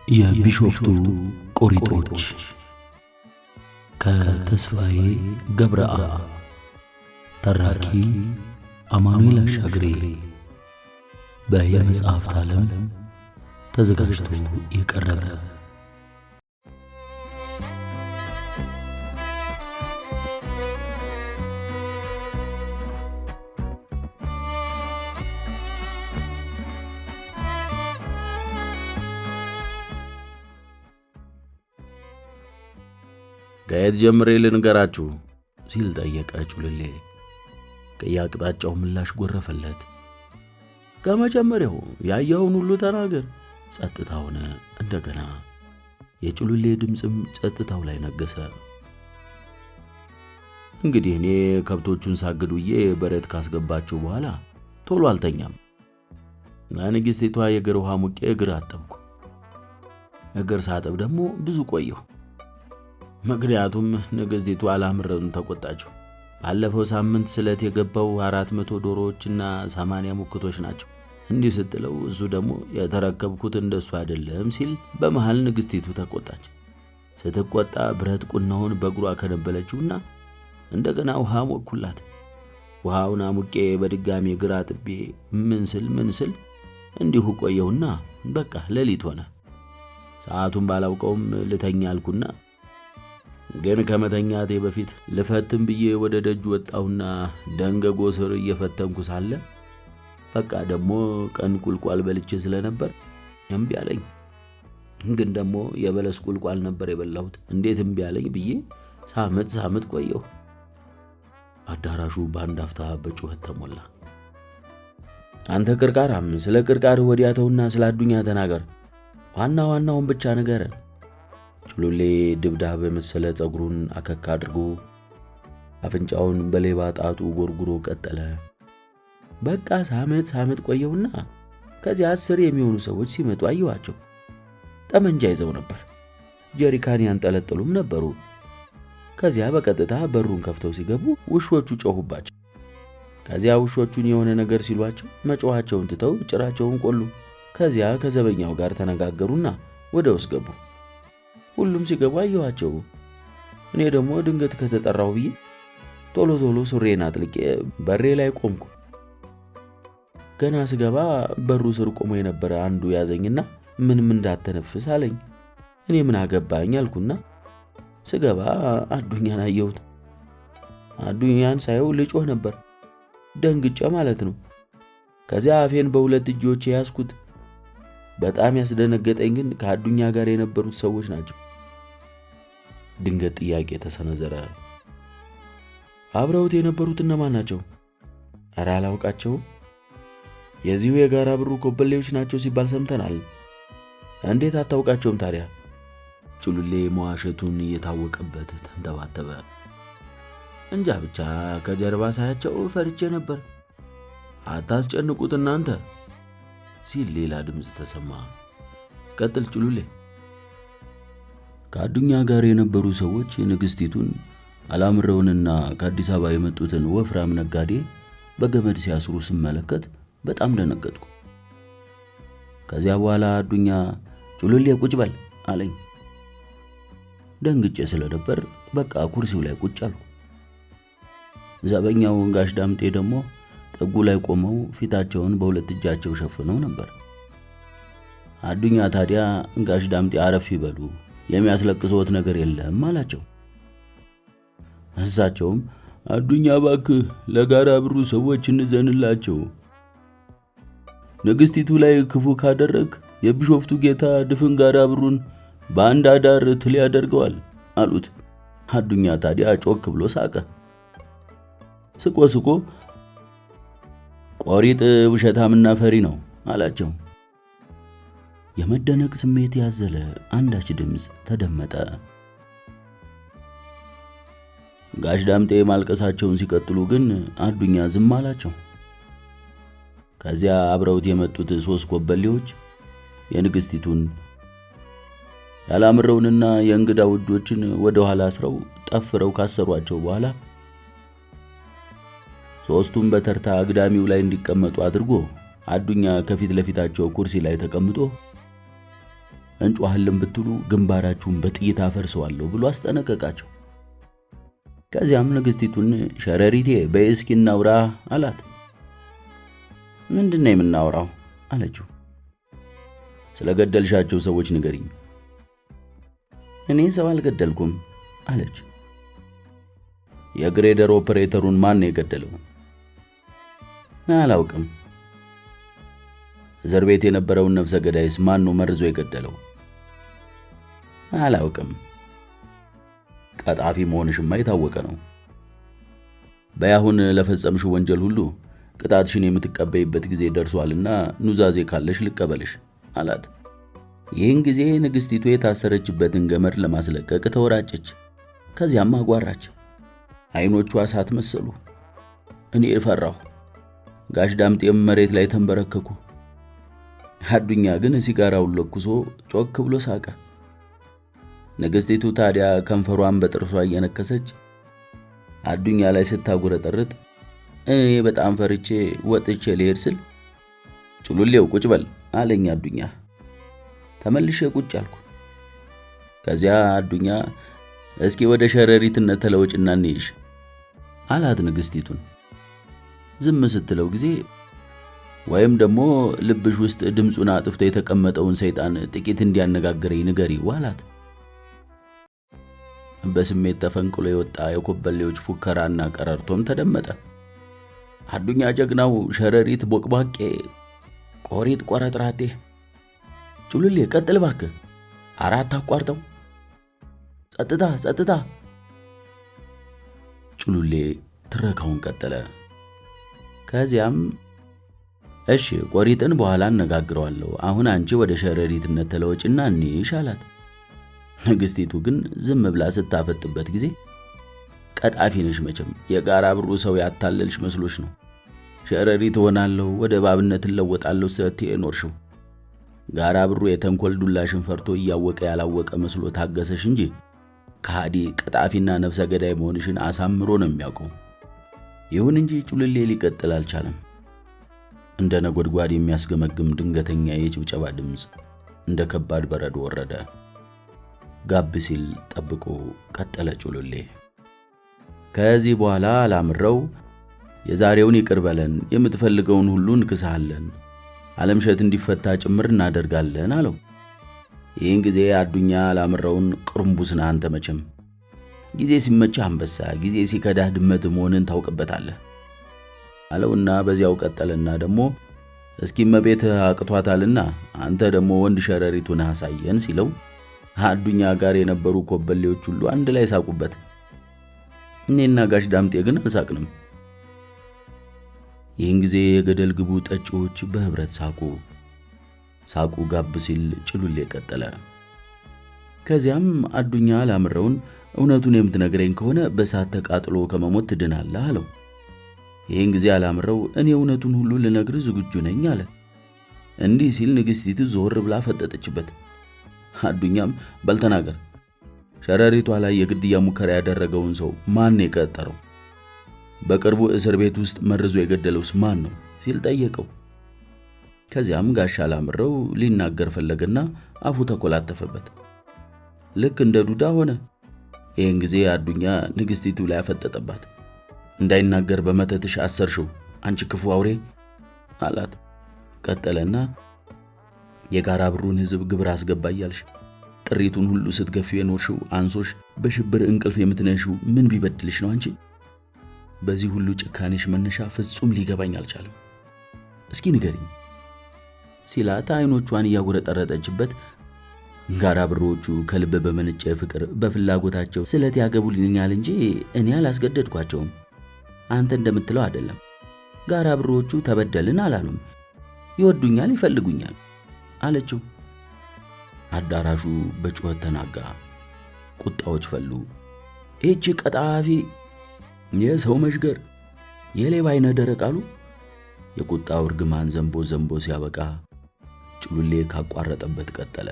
የቢሾፍቱ ቆሪጦች ከተስፋዬ ገብረአብ ተራኪ አማኑኤል አሻግሬ በየመጽሐፍት ዓለም ተዘጋጅቶ የቀረበ ከየት ጀምሬ ልንገራችሁ ሲል ጠየቀ ጩልሌ። ከየአቅጣጫው ምላሽ ጎረፈለት። ከመጀመሪያው ያየኸውን ሁሉ ተናገር። ጸጥታ ሆነ። እንደገና የጩልሌ ድምፅም ጸጥታው ላይ ነገሰ። እንግዲህ እኔ ከብቶቹን ሳግዱዬ በረት ካስገባችሁ በኋላ ቶሎ አልተኛም። ለንግሥቲቷ የእግር ውሃ ሙቄ እግር አጠብኩ። እግር ሳጥብ ደግሞ ብዙ ቆየሁ። ምክንያቱም ንግሥቲቱ አላምረውን ተቆጣቸው። ባለፈው ሳምንት ስለት የገባው 400 ዶሮዎችና 80 ሙክቶች ናቸው እንዲህ ስትለው፣ እሱ ደግሞ የተረከብኩት እንደሱ አይደለም ሲል በመሃል ንግሥቲቱ ተቆጣች። ስትቆጣ ብረት ቁናውን በእግሯ ከነበለችውና እንደገና ውሃ ሞኩላት። ውሃውን አሙቄ በድጋሚ እግር አጥቤ ምን ስል እንዲሁ ቆየሁና በቃ ሌሊት ሆነ። ሰዓቱን ባላውቀውም ልተኛ አልኩና ግን ከመተኛቴ በፊት ልፈትን ብዬ ወደ ደጅ ወጣሁና ደንገጎ ስር እየፈተንኩ ሳለ በቃ ደግሞ ቀን ቁልቋል በልቼ ስለነበር እምቢ አለኝ። ግን ደግሞ የበለስ ቁልቋል ነበር የበላሁት። እንዴት እምቢ አለኝ ብዬ ሳምጥ ቆየሁ። አዳራሹ በአንድ አፍታ በጩኸት ተሞላ። አንተ ቅርቃራም ስለ ቅርቃር ወዲያ ተውና ስለ አዱኛ ተናገር። ዋናውን ብቻ ንገረን። ጩልሌ ድብዳብ በመሰለ ጸጉሩን አከካ አድርጎ አፍንጫውን በሌባ ጣቱ ጎርጉሮ ቀጠለ። በቃ ሳምጥ ቆየውና ከዚያ 10 የሚሆኑ ሰዎች ሲመጡ አየኋቸው። ጠመንጃ ይዘው ነበር። ጀሪካን ያንጠለጥሉም ነበሩ። ከዚያ በቀጥታ በሩን ከፍተው ሲገቡ ውሾቹ ጮኹባቸው። ከዚያ ውሾቹን የሆነ ነገር ሲሏቸው መጮኻቸውን ትተው ጭራቸውን ቆሉ። ከዚያ ከዘበኛው ጋር ተነጋገሩና ወደ ውስጥ ገቡ። ሁሉም ሲገቡ አየኋቸው። እኔ ደግሞ ድንገት ከተጠራው ብዬ ቶሎ ሱሬን አጥልቄ በሬ ላይ ቆምኩ። ገና ስገባ በሩ ስር ቆሞ የነበረ አንዱ ያዘኝና ምንም እንዳተነፍስ አለኝ። እኔ ምን አገባኝ አልኩና ስገባ አዱኛን አየሁት። አዱኛን ሳየው ልጮህ ነበር፣ ደንግጬ ማለት ነው። ከዚያ አፌን በሁለት እጆቼ ያዝኩት። በጣም ያስደነገጠኝ ግን ከአዱኛ ጋር የነበሩት ሰዎች ናቸው። ድንገት ጥያቄ ተሰነዘረ። አብረውት የነበሩት እነማን ናቸው? ኧረ አላውቃቸውም። የዚሁ የጋራ ብሩ ኮበሌዎች ናቸው ሲባል ሰምተናል። እንዴት አታውቃቸውም ታዲያ? ጩልሌ መዋሸቱን እየታወቀበት ተንተባተበ። እንጃ ብቻ ከጀርባ ሳያቸው ፈርቼ ነበር። አታስጨንቁት እናንተ ሲል ሌላ ድምፅ ተሰማ። ቀጥል ጩልሌ። ከአዱኛ ጋር የነበሩ ሰዎች ንግሥቲቱን አላምረውንና ከአዲስ አበባ የመጡትን ወፍራም ነጋዴ በገመድ ሲያስሩ ስመለከት በጣም ደነገጥኩ። ከዚያ በኋላ አዱኛ ጩልሌ ቁጭ በል አለኝ። ደንግጬ ስለነበር በቃ ኩርሲው ላይ ቁጭ አልኩ። ዘበኛው ጋሽ ዳምጤ ደግሞ ጠጉ ላይ ቆመው ፊታቸውን በሁለት እጃቸው ሸፍነው ነበር። አዱኛ ታዲያ ጋሽ ዳምጤ አረፍ ይበሉ፣ የሚያስለቅሰዎት ነገር የለም አላቸው። እሳቸውም አዱኛ እባክህ ለጋራ ብሩ ሰዎች እንዘንላቸው፣ ንግሥቲቱ ላይ ክፉ ካደረግ የቢሾፍቱ ጌታ ድፍን ጋራ ብሩን በአንድ አዳር ትል ያደርገዋል አሉት። አዱኛ ታዲያ ጮክ ብሎ ሳቀ። ስቆ ቆሪጥ ውሸታምና ፈሪ ነው አላቸው። የመደነቅ ስሜት ያዘለ አንዳች ድምፅ ተደመጠ። ጋሽ ዳምጤ ማልቀሳቸውን ሲቀጥሉ ግን አዱኛ ዝም አላቸው። ከዚያ አብረውት የመጡት 3 ኮበሌዎች የንግሥቲቱን ያላምረውንና የእንግዳ ውዶችን ወደ ኋላ አስረው ጠፍረው ካሰሯቸው በኋላ ሶስቱም በተርታ አግዳሚው ላይ እንዲቀመጡ አድርጎ አዱኛ ከፊት ለፊታቸው ኩርሲ ላይ ተቀምጦ እንጮሃለን ብትሉ ግንባራችሁን በጥይት አፈርሰዋለሁ ብሎ አስጠነቀቃቸው። ከዚያም ንግሥቲቱን ሸረሪቴ በይ እስኪ እናውራ አላት። ምንድነው የምናወራው አለችው። ስለ ገደልሻቸው ሰዎች ንገሪኝ። እኔ ሰው አልገደልኩም አለች። የግሬደር ኦፐሬተሩን ማን ነው የገደለው? አላውቅም። እስር ቤት የነበረውን ነፍሰ ገዳይስ ማን ነው መርዞ የገደለው? አላውቅም። ቀጣፊ መሆንሽማ የታወቀ ነው። በያሁን ለፈጸምሽው ወንጀል ሁሉ ቅጣትሽን የምትቀበይበት ጊዜ ደርሷልና ኑዛዜ ካለሽ ልቀበልሽ አላት። ይህን ጊዜ ንግሥቲቱ የታሰረችበትን ገመድ ለማስለቀቅ ተወራጨች። ከዚያም አጓራች። ዓይኖቿ እሳት መሰሉ። እኔ ፈራሁ። ጋሽ ዳምጤም መሬት ላይ ተንበረከኩ። አዱኛ ግን ሲጋራውን ለኩሶ ጮክ ብሎ ሳቀ። ንግሥቲቱ ታዲያ ከንፈሯን በጥርሷ እየነከሰች አዱኛ ላይ ስታጉረጠርጥ እኔ በጣም ፈርቼ ወጥቼ ልሄድ ስል ጭሉሌው ቁጭ በል አለኝ አዱኛ። ተመልሼ ቁጭ አልኩ። ከዚያ አዱኛ እስኪ ወደ ሸረሪትነት ተለወጭና እንይሽ አላት ንግሥቲቱን። ዝም ስትለው ጊዜ ወይም ደግሞ ልብሽ ውስጥ ድምፁን አጥፍቶ የተቀመጠውን ሰይጣን ጥቂት እንዲያነጋግረኝ ንገሪው አላት። በስሜት ተፈንቅሎ የወጣ የኮበሌዎች ፉከራና ቀረርቶም ተደመጠ። አዱኛ ጀግናው ሸረሪት ቦቅቧቄ ቆሪጥ ቆረጥራቴ ጭሉሌ ቀጥል እባክህ፣ አራት አቋርጠው፣ ጸጥታ ጸጥታ። ጭሉሌ ትረካውን ቀጠለ። ከዚያም እሺ ቆሪጥን በኋላ አነጋግረዋለሁ፣ አሁን አንቺ ወደ ሸረሪትነት ተለወጭና እንይሽ አላት። ንግሥቲቱ ግን ዝም ብላ ስታፈጥበት ጊዜ ቀጣፊ ነሽ መቼም፣ የጋራ ብሩ ሰው ያታለልሽ መስሎሽ ነው። ሸረሪት ሆናለሁ ወደ እባብነት እለወጣለሁ ስትይ ኖርሽው። ጋራ ብሩ የተንኮል ዱላሽን ፈርቶ እያወቀ ያላወቀ መስሎ ታገሰሽ እንጂ ከሃዲ ቀጣፊና ነፍሰ ገዳይ መሆንሽን አሳምሮ ነው የሚያውቀው። ይሁን እንጂ ጭሉሌ ሊቀጥል አልቻለም። እንደ ነጎድጓድ የሚያስገመግም ድንገተኛ የጭብጨባ ድምፅ እንደ ከባድ በረዶ ወረደ። ጋብ ሲል ጠብቆ ቀጠለ ጭሉሌ። ከዚህ በኋላ አላምረው የዛሬውን ይቅር በለን፣ የምትፈልገውን ሁሉ እንክሳለን፣ ዓለምሸት እንዲፈታ ጭምር እናደርጋለን አለው። ይህን ጊዜ አዱኛ አላምረውን ቅርምቡስና አንተ መቼም ጊዜ ሲመችህ አንበሳ፣ ጊዜ ሲከዳህ ድመት መሆንን ታውቅበታለህ አለውና በዚያው ቀጠለና ደግሞ እስኪ መቤት አቅቷታልና አንተ ደግሞ ወንድ ሸረሪቱን አሳየን ሲለው አዱኛ ጋር የነበሩ ኮበሌዎች ሁሉ አንድ ላይ ሳቁበት። እኔና ጋሽ ዳምጤ ግን አልሳቅንም። ይህን ጊዜ የገደል ግቡ ጠጪዎች በህብረት ሳቁ። ሳቁ ጋብ ሲል ጭሉሌ ቀጠለ። ከዚያም አዱኛ አላምረውን እውነቱን የምትነግረኝ ከሆነ በሳት ተቃጥሎ ከመሞት ትድናለህ አለው። ይህን ጊዜ አላምረው እኔ እውነቱን ሁሉ ልነግር ዝግጁ ነኝ አለ። እንዲህ ሲል ንግሥቲቱ ዞር ብላ ፈጠጠችበት። አዱኛም በልተናገር፣ ሸረሪቷ ላይ የግድያ ሙከራ ያደረገውን ሰው ማን የቀጠረው? በቅርቡ እስር ቤት ውስጥ መርዞ የገደለውስ ማን ነው ሲል ጠየቀው። ከዚያም ጋሻ አላምረው ሊናገር ፈለገና አፉ ተኮላተፈበት። ልክ እንደ ዱዳ ሆነ። ይህን ጊዜ አዱኛ ንግሥቲቱ ላይ አፈጠጠባት። እንዳይናገር በመተትሽ አሰርሽው አንቺ ክፉ አውሬ አላት። ቀጠለና የጋራ ብሩን ሕዝብ ግብር አስገባ እያልሽ ጥሪቱን ሁሉ ስትገፊ የኖርሽው አንሶሽ በሽብር እንቅልፍ የምትነሺው ምን ቢበድልሽ ነው አንቺ? በዚህ ሁሉ ጭካኔሽ መነሻ ፍጹም ሊገባኝ አልቻለም። እስኪ ንገሪኝ ሲላት አይኖቿን እያጉረጠረጠችበት ጋራ ብሮቹ ከልብ በመነጨ ፍቅር በፍላጎታቸው ስለት ያገቡልኛል እንጂ እኔ አላስገደድኳቸውም። አንተ እንደምትለው አይደለም። ጋራ ብሮቹ ተበደልን አላሉም፣ ይወዱኛል፣ ይፈልጉኛል አለችው። አዳራሹ በጩኸት ተናጋ። ቁጣዎች ፈሉ። እቺ ቀጣፊ፣ የሰው መሽገር፣ የሌባ አይነ ደረቅ አሉ። የቁጣው እርግማን ዘንቦ ሲያበቃ ጭሉሌ ካቋረጠበት ቀጠለ።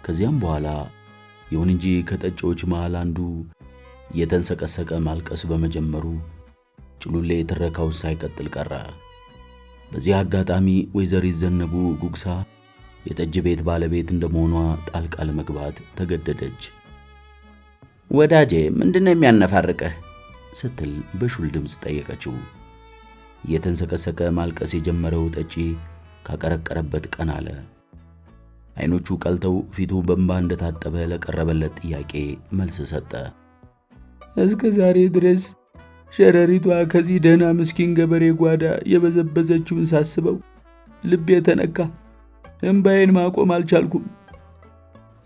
ከዚያም በኋላ ይሁን እንጂ ከጠጪዎች መሃል አንዱ የተንሰቀሰቀ ማልቀስ በመጀመሩ ጭሉሌ ትረካው ሳይቀጥል ቀረ። በዚህ አጋጣሚ ወይዘሪት ዘነቡ ጉግሳ የጠጅ ቤት ባለቤት እንደመሆኗ ጣልቃ ለመግባት ተገደደች። ወዳጄ ምንድነው የሚያነፋርቅህ? ስትል በሹል ድምፅ ጠየቀችው። እየተንሰቀሰቀ ማልቀስ የጀመረው ጠጪ ካቀረቀረበት ቀና አለ። አይኖቹ ቀልተው ፊቱ በእንባ እንደታጠበ ለቀረበለት ጥያቄ መልስ ሰጠ። እስከ ዛሬ ድረስ ሸረሪቷ ከዚህ ደህና ምስኪን ገበሬ ጓዳ የበዘበዘችውን ሳስበው ልቤ ተነካ። እንባዬን ማቆም አልቻልኩም።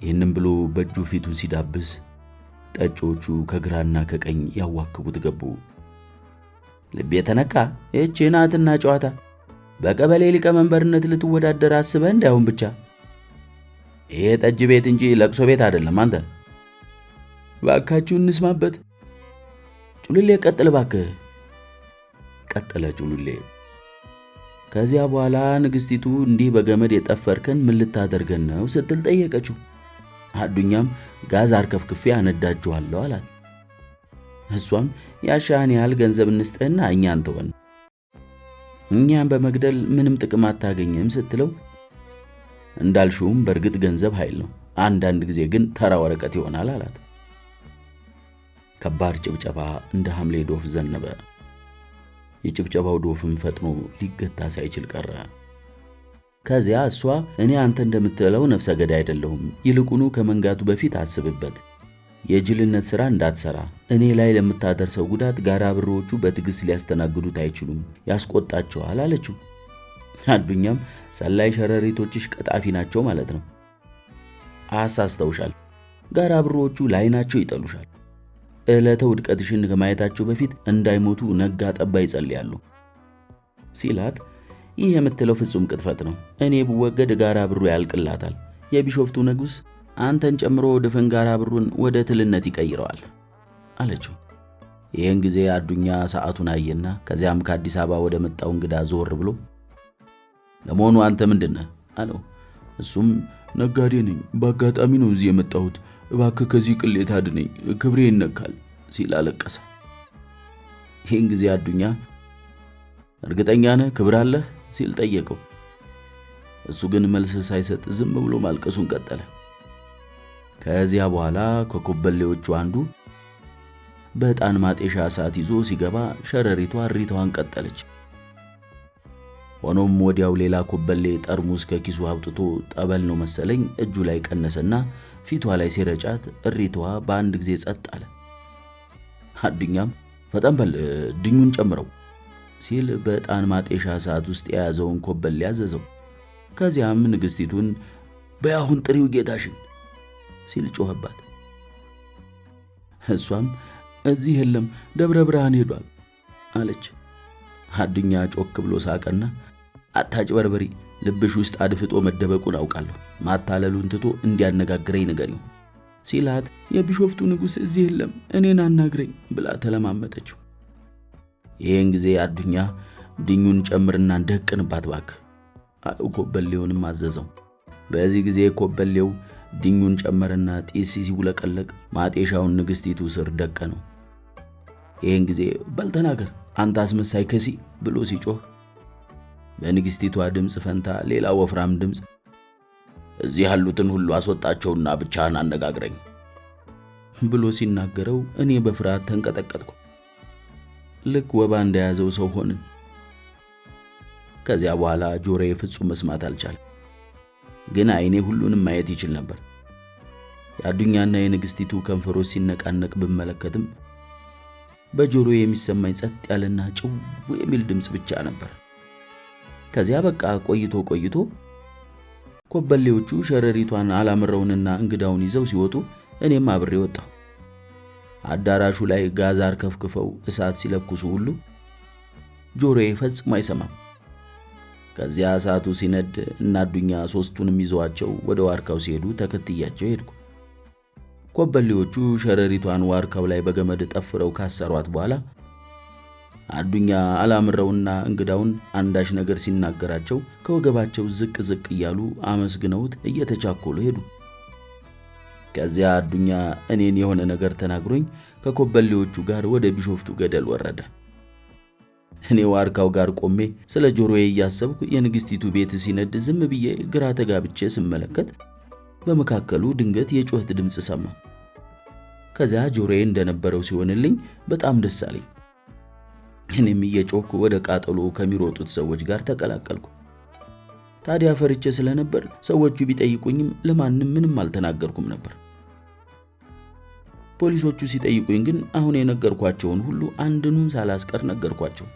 ይህንም ብሎ በእጁ ፊቱን ሲዳብስ ጠጪዎቹ ከግራና ከቀኝ ያዋክቡት ገቡ። ልቤ ተነካ? እቺ ናትና ጨዋታ። በቀበሌ ሊቀመንበርነት ልትወዳደር አስበህ እንዳይሆን ብቻ። ይሄ ጠጅ ቤት እንጂ ለቅሶ ቤት አይደለም። አንተ ባካችሁ እንስማበት። ጩልሌ ቀጥል ባክህ፣ ቀጠለ ጩልሌ። ከዚያ በኋላ ንግስቲቱ እንዲህ በገመድ የጠፈርከን ምን ልታደርገን ነው ስትል ጠየቀችው። አዱኛም ጋዝ አርከፍክፌ አነዳጅዋለሁ አላት። እሷም ያሻህን ያህል ገንዘብ እንስጥህና እኛን ተወን፣ እኛን በመግደል ምንም ጥቅም አታገኝም ስትለው እንዳልሽውም በእርግጥ ገንዘብ ኃይል ነው፣ አንዳንድ ጊዜ ግን ተራ ወረቀት ይሆናል አላት። ከባድ ጭብጨባ እንደ ሐምሌ ዶፍ ዘነበ። የጭብጨባው ዶፍም ፈጥኖ ሊገታ ሳይችል ቀረ። ከዚያ እሷ እኔ አንተ እንደምትለው ነፍሰ ገዳይ አይደለሁም፣ ይልቁኑ ከመንጋቱ በፊት አስብበት፣ የጅልነት ሥራ እንዳትሰራ፣ እኔ ላይ ለምታደርሰው ጉዳት ጋራ ብሮዎቹ በትዕግሥት ሊያስተናግዱት አይችሉም፣ ያስቆጣቸዋል አለችው። አዱኛም ሰላይ ሸረሪቶችሽ ቀጣፊ ናቸው ማለት ነው። አሳስተውሻል። ጋራ ብሮዎቹ ላይናቸው ይጠሉሻል። ዕለተ ውድቀትሽን ከማየታቸው በፊት እንዳይሞቱ ነጋ ጠባ ይጸልያሉ ሲላት፣ ይህ የምትለው ፍጹም ቅጥፈት ነው። እኔ ብወገድ ጋራ ብሩ ያልቅላታል። የቢሾፍቱ ንጉሥ አንተን ጨምሮ ድፍን ጋራ ብሩን ወደ ትልነት ይቀይረዋል አለችው። ይህን ጊዜ አዱኛ ሰዓቱን አየና ከዚያም ከአዲስ አበባ ወደ መጣው እንግዳ ዞር ብሎ ለመሆኑ አንተ ምንድነህ አለው። እሱም ነጋዴ ነኝ፣ በአጋጣሚ ነው እዚህ የመጣሁት፣ እባክህ ከዚህ ቅሌት አድነኝ፣ ክብሬ ይነካል ሲል አለቀሰ። ይህን ጊዜ አዱኛ እርግጠኛ ነህ ክብር አለህ ሲል ጠየቀው። እሱ ግን መልስ ሳይሰጥ ዝም ብሎ ማልቀሱን ቀጠለ። ከዚያ በኋላ ከኮበሌዎቹ አንዱ በዕጣን ማጤሻ ሰዓት ይዞ ሲገባ ሸረሪቷ እሪታዋን ቀጠለች። ሆኖም ወዲያው ሌላ ኮበሌ ጠርሙስ ከኪሱ አውጥቶ ጠበል ነው መሰለኝ እጁ ላይ ቀነሰና ፊቷ ላይ ሲረጫት እሪታዋ በአንድ ጊዜ ጸጥ አለ። አዱኛም ፈጠን በል ድኙን ጨምረው ሲል በዕጣን ማጤሻ ሰዓት ውስጥ የያዘውን ኮበሌ ያዘዘው። ከዚያም ንግስቲቱን በያሁን ጥሪው ጌታሽን ሲል ጮኸባት። እሷም እዚህ የለም ደብረ ብርሃን ሄዷል አለች። አዱኛ ጮክ ብሎ ሳቀና አታጭበርበሪ፣ ልብሽ ውስጥ አድፍጦ መደበቁን አውቃለሁ፣ ማታለሉን ትቶ እንዲያነጋግረኝ ንገሪው ሲላት የቢሾፍቱ ንጉሥ እዚህ የለም እኔን አናግረኝ ብላ ተለማመጠችው። ይህን ጊዜ አዱኛ ድኙን ጨምርና እንደቅንባት ባክህ አለው። ኮበሌውንም አዘዘው። በዚህ ጊዜ ኮበሌው ድኙን ጨመረና ጢስ ሲውለቀለቅ ማጤሻውን ንግስቲቱ ስር ደቀነው። ይህን ጊዜ በልተናገር አንተ አስመሳይ ከሲ ብሎ ሲጮህ በንግስቲቷ ድምፅ ፈንታ ሌላ ወፍራም ድምፅ እዚህ ያሉትን ሁሉ አስወጣቸውና ብቻህን አነጋግረኝ ብሎ ሲናገረው እኔ በፍርሃት ተንቀጠቀጥኩ። ልክ ወባ እንደያዘው ሰው ሆንን። ከዚያ በኋላ ጆሮዬ ፍጹም መስማት አልቻለም፣ ግን አይኔ ሁሉንም ማየት ይችል ነበር። የአዱኛና የንግስቲቱ ከንፈሮች ሲነቃነቅ ብመለከትም በጆሮዬ የሚሰማኝ ጸጥ ያለና ጭው የሚል ድምፅ ብቻ ነበር። ከዚያ በቃ ቆይቶ ኮበሌዎቹ ሸረሪቷን አላምረውንና እንግዳውን ይዘው ሲወጡ እኔም አብሬ ወጣሁ። አዳራሹ ላይ ጋዝ አርከፍክፈው እሳት ሲለኩሱ ሁሉ ጆሮዬ ፈጽሞ አይሰማም። ከዚያ እሳቱ ሲነድ እና አዱኛ ሶስቱንም ይዘዋቸው ወደ ዋርካው ሲሄዱ ተከትያቸው ሄድኩ። ኮበሌዎቹ ሸረሪቷን ዋርካው ላይ በገመድ ጠፍረው ካሰሯት በኋላ አዱኛ አላምረውና እንግዳውን አንዳች ነገር ሲናገራቸው ከወገባቸው ዝቅ ዝቅ እያሉ አመስግነውት እየተቻኮሉ ሄዱ። ከዚያ አዱኛ እኔን የሆነ ነገር ተናግሮኝ ከኮበሌዎቹ ጋር ወደ ቢሾፍቱ ገደል ወረደ። እኔ ዋርካው ጋር ቆሜ ስለ ጆሮዬ እያሰብኩ የንግስቲቱ ቤት ሲነድ ዝም ብዬ ግራ ተጋብቼ ስመለከት በመካከሉ ድንገት የጩኸት ድምፅ ሰማ። ከዚያ ጆሮዬ እንደነበረው ሲሆንልኝ በጣም ደስ አለኝ። እኔም እየጮኩ ወደ ቃጠሎ ከሚሮጡት ሰዎች ጋር ተቀላቀልኩ። ታዲያ ፈርቼ ስለነበር ሰዎቹ ቢጠይቁኝም ለማንም ምንም አልተናገርኩም ነበር። ፖሊሶቹ ሲጠይቁኝ ግን አሁን የነገርኳቸውን ሁሉ አንድኑም ሳላስቀር ነገርኳቸው።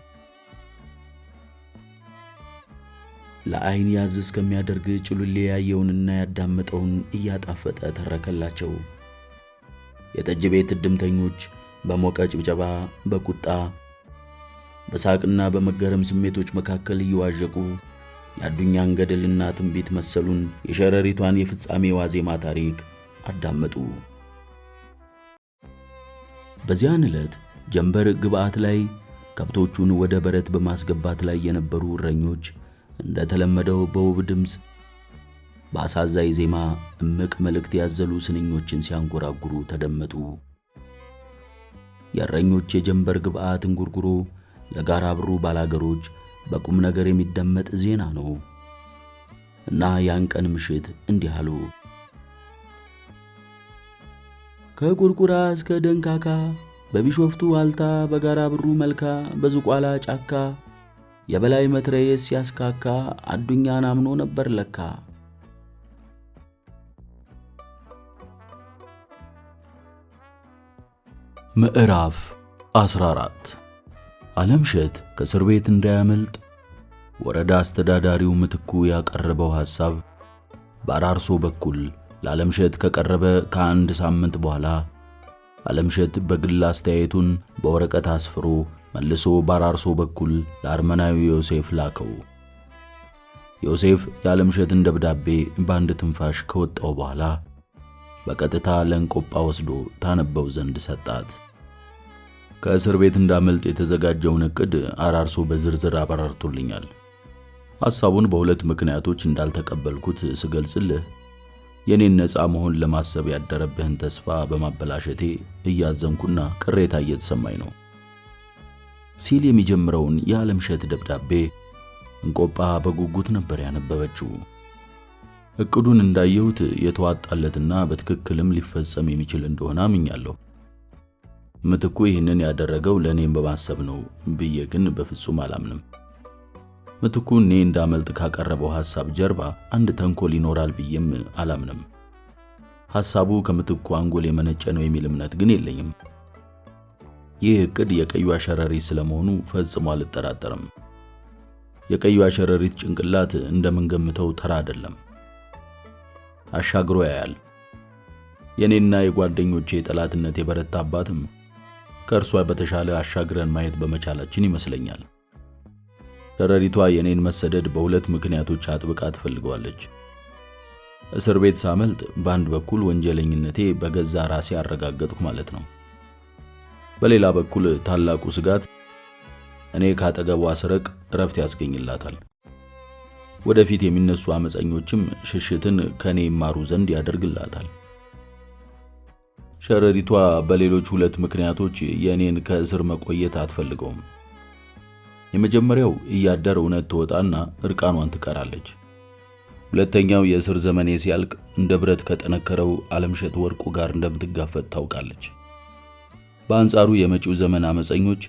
ለዓይን ያዝ እስከሚያደርግ ጭሉሌ ያየውንና ያዳመጠውን እያጣፈጠ ተረከላቸው። የጠጅ ቤት እድምተኞች በሞቀ ጭብጨባ፣ በቁጣ፣ በሳቅና በመገረም ስሜቶች መካከል እየዋዠቁ የአዱኛን ገድልና ትንቢት መሰሉን የሸረሪቷን የፍጻሜ ዋዜማ ታሪክ አዳመጡ። በዚያን ዕለት ጀንበር ግብዓት ላይ ከብቶቹን ወደ በረት በማስገባት ላይ የነበሩ እረኞች እንደተለመደው በውብ ድምፅ በአሳዛኝ ዜማ እምቅ መልእክት ያዘሉ ስንኞችን ሲያንጎራጉሩ ተደመጡ። የእረኞች የጀንበር ግብዓት እንጉርጉሮ ለጋራ ብሩ ባላገሮች በቁም ነገር የሚደመጥ ዜና ነው እና ያን ቀን ምሽት እንዲህ አሉ። ከቁርቁራ እስከ ደንካካ በቢሾፍቱ ዋልታ በጋራ ብሩ መልካ በዝቋላ ጫካ የበላይ መትረየስ ሲያስካካ አዱኛን አምኖ ነበር ለካ። ምዕራፍ 14 ዓለምሸት ከእስር ቤት እንዳያመልጥ ወረዳ አስተዳዳሪው ምትኩ ያቀረበው ሐሳብ በአራርሶ በኩል ለዓለምሸት ከቀረበ ከአንድ ሳምንት በኋላ ዓለምሸት በግል አስተያየቱን በወረቀት አስፍሮ መልሶ በአራርሶ በኩል ለአርመናዊ ዮሴፍ ላከው። ዮሴፍ የዓለምሸትን ደብዳቤ በአንድ ትንፋሽ ከወጣው በኋላ በቀጥታ ለእንቆጳ ወስዶ ታነበው ዘንድ ሰጣት። ከእስር ቤት እንዳመልጥ የተዘጋጀውን ዕቅድ አራርሶ በዝርዝር አብራርቶልኛል። ሐሳቡን በሁለት ምክንያቶች እንዳልተቀበልኩት ስገልጽልህ የኔን ነፃ መሆን ለማሰብ ያደረብህን ተስፋ በማበላሸቴ እያዘንኩና ቅሬታ እየተሰማኝ ነው ሲል የሚጀምረውን የዓለምሸት ደብዳቤ እንቆጳ በጉጉት ነበር ያነበበችው። ዕቅዱን እንዳየሁት የተዋጣለትና በትክክልም ሊፈጸም የሚችል እንደሆነ አምኛለሁ። ምትኩ ይህንን ያደረገው ለኔም በማሰብ ነው ብዬ ግን በፍጹም አላምንም። ምትኩ እኔ እንዳመልጥ ካቀረበው ሐሳብ ጀርባ አንድ ተንኮል ይኖራል ብዬም አላምንም። ሐሳቡ ከምትኩ አንጎል የመነጨ ነው የሚል እምነት ግን የለኝም። ይህ ዕቅድ የቀዩ አሸረሪት ስለመሆኑ ፈጽሞ አልጠራጠርም። የቀዩ አሸረሪት ጭንቅላት እንደምንገምተው ተራ አይደለም። አሻግሮ ያያል። የኔና የጓደኞቼ ጠላትነት የበረታባትም ከእርሷ በተሻለ አሻግረን ማየት በመቻላችን ይመስለኛል። ሸረሪቷ የኔን መሰደድ በሁለት ምክንያቶች አጥብቃ ትፈልገዋለች። እስር ቤት ሳመልጥ በአንድ በኩል ወንጀለኝነቴ በገዛ ራሴ አረጋገጥኩ ማለት ነው። በሌላ በኩል ታላቁ ስጋት እኔ ካጠገቧ ስረቅ ረፍት ያስገኝላታል። ወደፊት የሚነሱ አመፀኞችም ሽሽትን ከኔ ይማሩ ዘንድ ያደርግላታል። ሸረሪቷ በሌሎች ሁለት ምክንያቶች የኔን ከእስር መቆየት አትፈልገውም። የመጀመሪያው እያደር እውነት ትወጣና እርቃኗን ትቀራለች። ሁለተኛው የእስር ዘመኔ ሲያልቅ እንደ ብረት ከጠነከረው ዓለምሸት ወርቁ ጋር እንደምትጋፈጥ ታውቃለች። በአንጻሩ የመጪው ዘመን አመፀኞች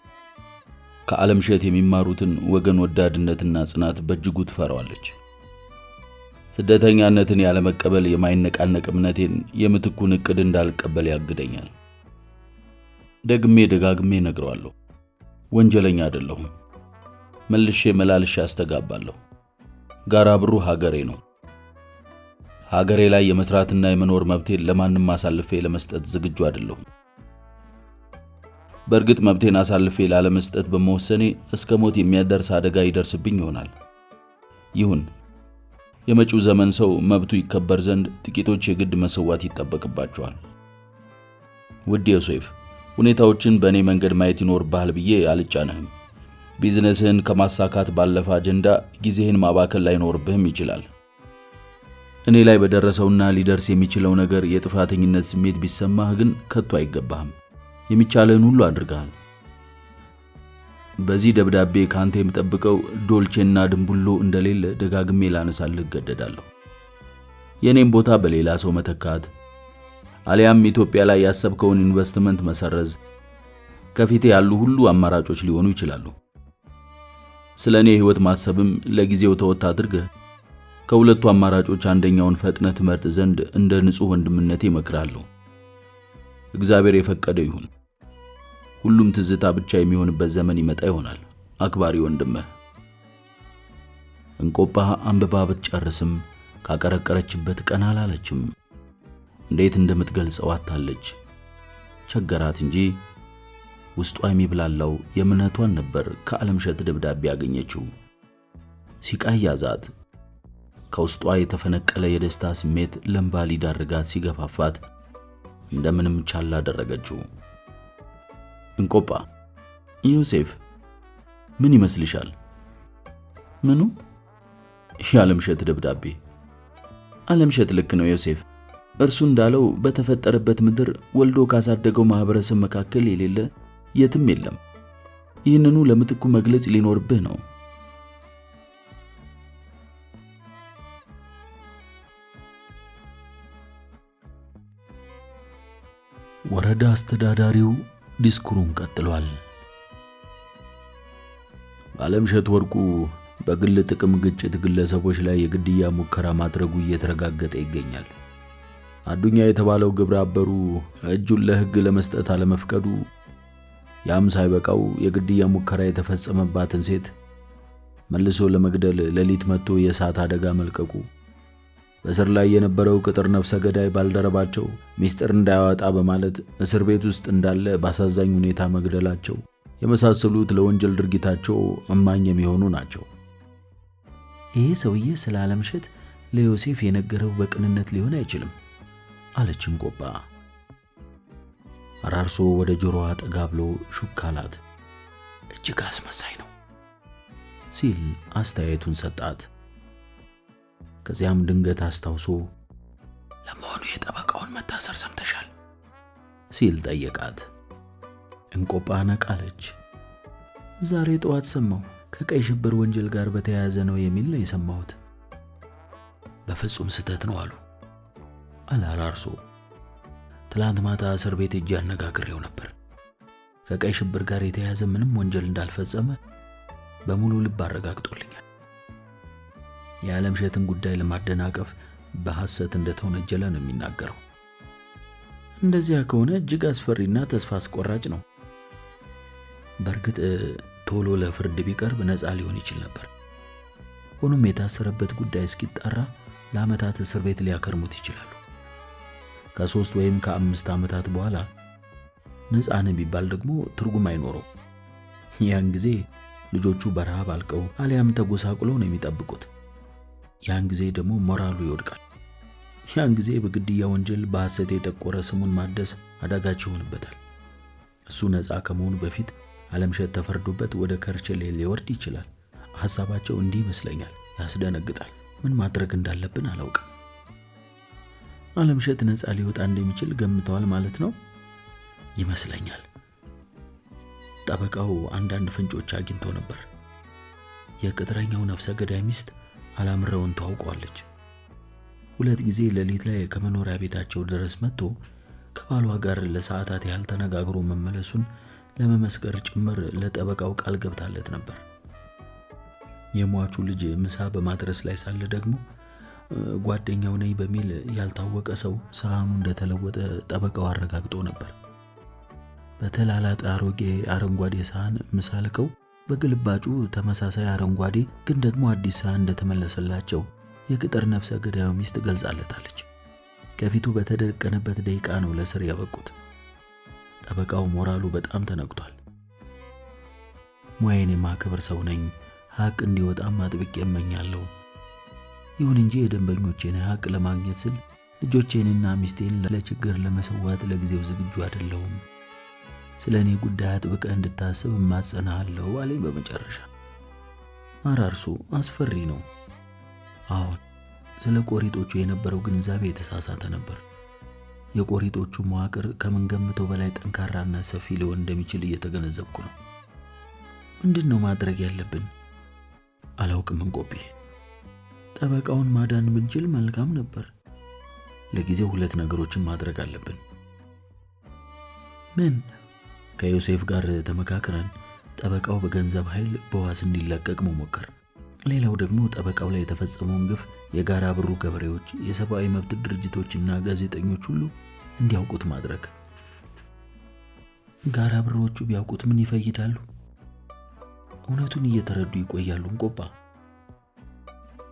ከዓለምሸት የሚማሩትን ወገን ወዳድነትና ጽናት በእጅጉ ትፈራዋለች። ስደተኛነትን ያለመቀበል የማይነቃነቅ እምነቴን የምትኩን ዕቅድ እንዳልቀበል ያግደኛል። ደግሜ ደጋግሜ ነግረዋለሁ። ወንጀለኛ አይደለሁም። መልሼ መላልሼ አስተጋባለሁ። ጋራ ብሩ ሀገሬ ነው። ሀገሬ ላይ የመስራትና የመኖር መብቴን ለማንም አሳልፌ ለመስጠት ዝግጁ አይደለሁም። በእርግጥ መብቴን አሳልፌ ላለመስጠት በመወሰኔ እስከ ሞት የሚያደርስ አደጋ ይደርስብኝ ይሆናል። ይሁን፣ የመጪው ዘመን ሰው መብቱ ይከበር ዘንድ ጥቂቶች የግድ መሰዋት ይጠበቅባቸዋል። ውድ ዮሴፍ፣ ሁኔታዎችን በእኔ መንገድ ማየት ይኖርብሃል ብዬ አልጫነህም። ቢዝነስህን ከማሳካት ባለፈ አጀንዳ ጊዜህን ማባከል ላይኖርብህም ይችላል። እኔ ላይ በደረሰውና ሊደርስ የሚችለው ነገር የጥፋተኝነት ስሜት ቢሰማህ ግን ከቶ አይገባህም። የሚቻለህን ሁሉ አድርገሃል። በዚህ ደብዳቤ ካንተ የምጠብቀው ዶልቼና ድንቡሎ እንደሌለ ደጋግሜ ላነሳልህ እገደዳለሁ። የኔም ቦታ በሌላ ሰው መተካት አሊያም ኢትዮጵያ ላይ ያሰብከውን ኢንቨስትመንት መሰረዝ ከፊቴ ያሉ ሁሉ አማራጮች ሊሆኑ ይችላሉ። ስለኔ ህይወት ማሰብም ለጊዜው ተወት አድርገህ ከሁለቱ አማራጮች አንደኛውን ፈጥነህ ትመርጥ ዘንድ እንደ ንጹህ ወንድምነቴ እመክርሃለሁ። እግዚአብሔር የፈቀደው ይሁን። ሁሉም ትዝታ ብቻ የሚሆንበት ዘመን ይመጣ ይሆናል። አክባሪ ወንድምህ። እንቆጳ አንብባ ብትጨርስም ካቀረቀረችበት ቀና አላለችም። እንዴት እንደምትገልጸው አታለች። ቸገራት እንጂ ውስጧ የሚብላላው የእምነቷን ነበር ከዓለምሸት ደብዳቤ ያገኘችው። ሲቃይ ያዛት። ከውስጧ የተፈነቀለ የደስታ ስሜት ለእንባ ሊዳርጋት ሲገፋፋት እንደምንም ቻል አደረገችው። እንቆጳ፣ ዮሴፍ ምን ይመስልሻል? ምኑ? የዓለምሸት ደብዳቤ። ዓለምሸት ልክ ነው ዮሴፍ። እርሱ እንዳለው በተፈጠረበት ምድር ወልዶ ካሳደገው ማህበረሰብ መካከል የሌለ የትም የለም። ይህንኑ ለምትኩ መግለጽ ሊኖርብህ ነው። ወረዳ አስተዳዳሪው ዲስኩሩን ቀጥሏል። ዓለምሸት ወርቁ በግል ጥቅም ግጭት ግለሰቦች ላይ የግድያ ሙከራ ማድረጉ እየተረጋገጠ ይገኛል። አዱኛ የተባለው ግብረ አበሩ እጁን ለሕግ ለመስጠት አለመፍቀዱ፣ ያም ሳይበቃው የግድያ ሙከራ የተፈጸመባትን ሴት መልሶ ለመግደል ሌሊት መጥቶ የእሳት አደጋ መልቀቁ፣ በእስር ላይ የነበረው ቅጥር ነፍሰ ገዳይ ባልደረባቸው ሚስጥር እንዳያወጣ በማለት እስር ቤት ውስጥ እንዳለ ባሳዛኝ ሁኔታ መግደላቸው የመሳሰሉት ለወንጀል ድርጊታቸው እማኝ የሚሆኑ ናቸው። ይሄ ሰውዬ ስለ ዓለምሸት ለዮሴፍ የነገረው በቅንነት ሊሆን አይችልም አለች እንቆጳ። አራርሶ ወደ ጆሮዋ ጠጋ ብሎ ሹክ አላት። እጅግ አስመሳይ ነው ሲል አስተያየቱን ሰጣት። ከዚያም ድንገት አስታውሶ ለመሆኑ የጠበቃውን መታሰር ሰምተሻል? ሲል ጠየቃት። እንቆጳ ነቃለች። ዛሬ ጠዋት ሰማሁ። ከቀይ ሽብር ወንጀል ጋር በተያያዘ ነው የሚል ነው የሰማሁት። በፍጹም ስህተት ነው አሉ አራርሶ። ትላንት ማታ እስር ቤት እጅ አነጋግሬው ነበር። ከቀይ ሽብር ጋር የተያያዘ ምንም ወንጀል እንዳልፈጸመ በሙሉ ልብ አረጋግጦልኛል። የዓለምሸትን ጉዳይ ለማደናቀፍ በሐሰት እንደተወነጀለ ነው የሚናገረው። እንደዚያ ከሆነ እጅግ አስፈሪና ተስፋ አስቆራጭ ነው። በእርግጥ ቶሎ ለፍርድ ቢቀርብ ነፃ ሊሆን ይችል ነበር። ሆኖም የታሰረበት ጉዳይ እስኪጣራ ለዓመታት እስር ቤት ሊያከርሙት ይችላሉ። ከ3 ወይም ከ5 ዓመታት በኋላ ነፃ ነው ቢባል ደግሞ ትርጉም አይኖረው። ያን ጊዜ ልጆቹ በረሃብ አልቀው አሊያም ተጎሳቁለው ነው የሚጠብቁት። ያን ጊዜ ደግሞ ሞራሉ ይወድቃል። ያን ጊዜ በግድያ ወንጀል በሐሰት የጠቆረ ስሙን ማደስ አዳጋች ይሆንበታል። እሱ ነፃ ከመሆኑ በፊት ዓለምሸት ተፈርዶበት ወደ ከርቸሌ ሊወርድ ይችላል። ሐሳባቸው እንዲህ ይመስለኛል። ያስደነግጣል። ምን ማድረግ እንዳለብን አላውቅም። ዓለምሸት ነፃ ሊወጣ እንደሚችል ገምተዋል ማለት ነው ይመስለኛል። ጠበቃው አንዳንድ ፍንጮች አግኝቶ ነበር። የቅጥረኛው ነፍሰ ገዳይ ሚስት አላምረውን ታውቋለች። 2 ጊዜ ሌሊት ላይ ከመኖሪያ ቤታቸው ድረስ መጥቶ ከባሏ ጋር ለሰዓታት ያህል ተነጋግሮ መመለሱን ለመመስከር ጭምር ለጠበቃው ቃል ገብታለት ነበር። የሟቹ ልጅ ምሳ በማድረስ ላይ ሳለ ደግሞ ጓደኛው ነኝ በሚል ያልታወቀ ሰው ሳህኑ እንደተለወጠ ጠበቃው አረጋግጦ ነበር። በተላላጠ አሮጌ አረንጓዴ ሳህን ምሳ ልከው በግልባጩ ተመሳሳይ አረንጓዴ ግን ደግሞ አዲስ ሳህን እንደተመለሰላቸው የቅጥር ነፍሰ ገዳዩ ሚስት ገልጻለታለች። ከፊቱ በተደቀነበት ደቂቃ ነው ለስር ያበቁት። ጠበቃው ሞራሉ በጣም ተነክቷል። ሙያዬን የማከብር ሰው ነኝ፣ ሀቅ እንዲወጣም አጥብቄ እመኛለሁ። ይሁን እንጂ የደንበኞቼን ሀቅ ለማግኘት ስል ልጆቼንና ሚስቴን ለችግር ለመሰዋት ለጊዜው ዝግጁ አይደለሁም። ስለኔ ጉዳይ አጥብቀህ እንድታስብ እማጸናለሁ አለኝ በመጨረሻ። አራርሶ አስፈሪ ነው። አሁን ስለ ቆሪጦቹ የነበረው ግንዛቤ የተሳሳተ ነበር። የቆሪጦቹ መዋቅር ከምንገምተው በላይ ጠንካራና ሰፊ ሊሆን እንደሚችል እየተገነዘብኩ ነው። ምንድነው ማድረግ ያለብን? አላውቅም እንቆቤ። ጠበቃውን ማዳን ብንችል መልካም ነበር። ለጊዜው 2 ነገሮችን ማድረግ አለብን። ምን? ከዮሴፍ ጋር ተመካክረን ጠበቃው በገንዘብ ኃይል በዋስ እንዲለቀቅ መሞከር። ሌላው ደግሞ ጠበቃው ላይ የተፈጸመውን ግፍ የጋራ ብሩ ገበሬዎች፣ የሰብአዊ መብት ድርጅቶችና ጋዜጠኞች ሁሉ እንዲያውቁት ማድረግ። ጋራ ብሮቹ ቢያውቁት ምን ይፈይዳሉ? እውነቱን እየተረዱ ይቆያሉ እንቆባ።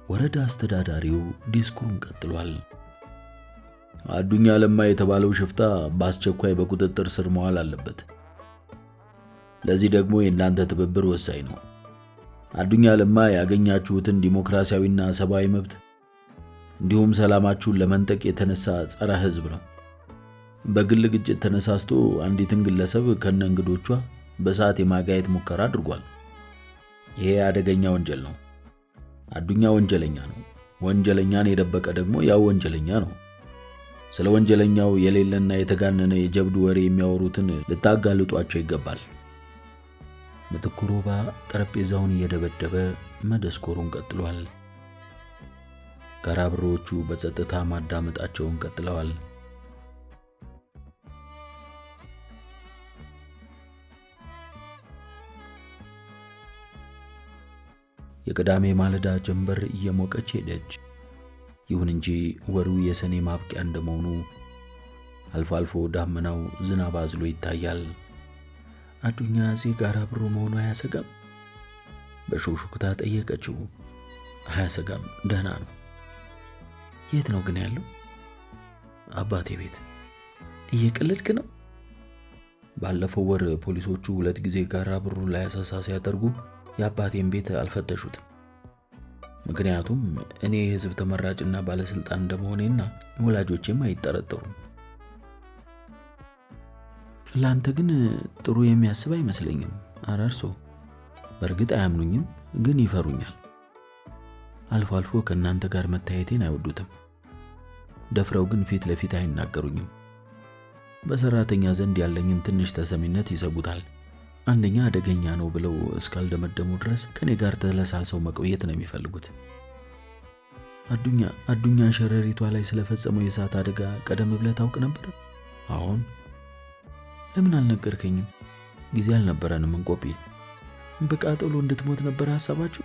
ወረዳ አስተዳዳሪው ዲስኩሩን ቀጥሏል። አዱኛ ለማ የተባለው ሽፍታ በአስቸኳይ በቁጥጥር ስር መዋል አለበት። ለዚህ ደግሞ የእናንተ ትብብር ወሳኝ ነው። አዱኛ ለማ ያገኛችሁትን ዲሞክራሲያዊና ሰብአዊ መብት እንዲሁም ሰላማችሁን ለመንጠቅ የተነሳ ጸረ ሕዝብ ነው። በግል ግጭት ተነሳስቶ አንዲትን ግለሰብ ከነንግዶቿ በሰዓት የማጋየት ሙከራ አድርጓል። ይሄ አደገኛ ወንጀል ነው። አዱኛ ወንጀለኛ ነው። ወንጀለኛን የደበቀ ደግሞ ያው ወንጀለኛ ነው። ስለ ወንጀለኛው የሌለና የተጋነነ የጀብዱ ወሬ የሚያወሩትን ልታጋልጧቸው ይገባል። ምትኩ ሮባ ጠረጴዛውን እየደበደበ መደስኮሩን ቀጥሏል። ጋራ ብሮቹ በጸጥታ ማዳመጣቸውን ቀጥለዋል። የቅዳሜ ማለዳ ጀንበር እየሞቀች ሄደች። ይሁን እንጂ ወሩ የሰኔ ማብቂያ እንደመሆኑ አልፎ አልፎ ዳመናው ዝናብ አዝሎ ይታያል። አዱኛ እዚህ ጋራ ብሩ መሆኑ አያሰጋም? በሹክሹክታ ጠየቀችው። አያሰጋም፣ ደህና ነው። የት ነው ግን ያለው? አባቴ ቤት። እየቀለድክ ነው? ባለፈው ወር ፖሊሶቹ 2 ጊዜ ጋራ ብሩ ላይ አሰሳ ሲያደርጉ የአባቴን ቤት አልፈተሹትም። ምክንያቱም እኔ የህዝብ ተመራጭና ባለስልጣን እንደመሆኔና ወላጆቼም አይጠረጠሩም። ላንተ ግን ጥሩ የሚያስብ አይመስለኝም። አራርሶ በእርግጥ አያምኑኝም፣ ግን ይፈሩኛል። አልፎ አልፎ ከእናንተ ጋር መታየቴን አይወዱትም። ደፍረው ግን ፊት ለፊት አይናገሩኝም። በሰራተኛ ዘንድ ያለኝን ትንሽ ተሰሚነት ይሰጉታል። አንደኛ አደገኛ ነው ብለው እስካልደመደሙ ድረስ ከኔ ጋር ተለሳልሰው መቆየት ነው የሚፈልጉት። አዱኛ ሸረሪቷ ላይ ስለፈጸመው የእሳት አደጋ ቀደም ብለህ ታውቅ ነበር? አሁን ለምን አልነገርከኝም? ጊዜ አልነበረንም እንቆቢ። በቃጠሎ እንድትሞት ነበር ሐሳባችሁ?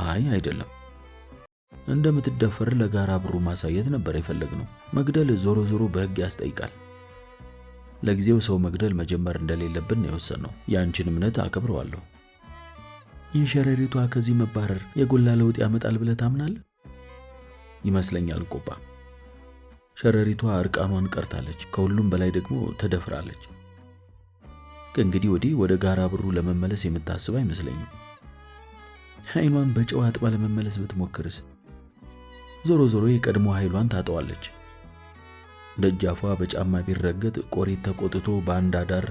አይ አይደለም። እንደምትደፈር ለጋራ ብሩ ማሳየት ነበር የፈለግነው። መግደል ዞሮ ዞሮ በሕግ ያስጠይቃል። ለጊዜው ሰው መግደል መጀመር እንደሌለብን ነው የወሰነው። ያንቺን እምነት አከብረዋለሁ። የሸረሪቷ ከዚህ መባረር የጎላ ለውጥ ያመጣል ብለህ ታምናለህ? ይመስለኛል እንቆባ። ሸረሪቷ እርቃኗን ቀርታለች። ከሁሉም በላይ ደግሞ ተደፍራለች። ከእንግዲህ ወዲህ ወደ ጋራ ብሩ ለመመለስ የምታስብ አይመስለኝም። ኃይሏን በጨዋ አጥባ ለመመለስ ብትሞክርስ? ዞሮ ዞሮ የቀድሞ ኃይሏን ታጠዋለች። ደጃፏ በጫማ ቢረገጥ ቆሪት ተቆጥቶ በአንድ አዳር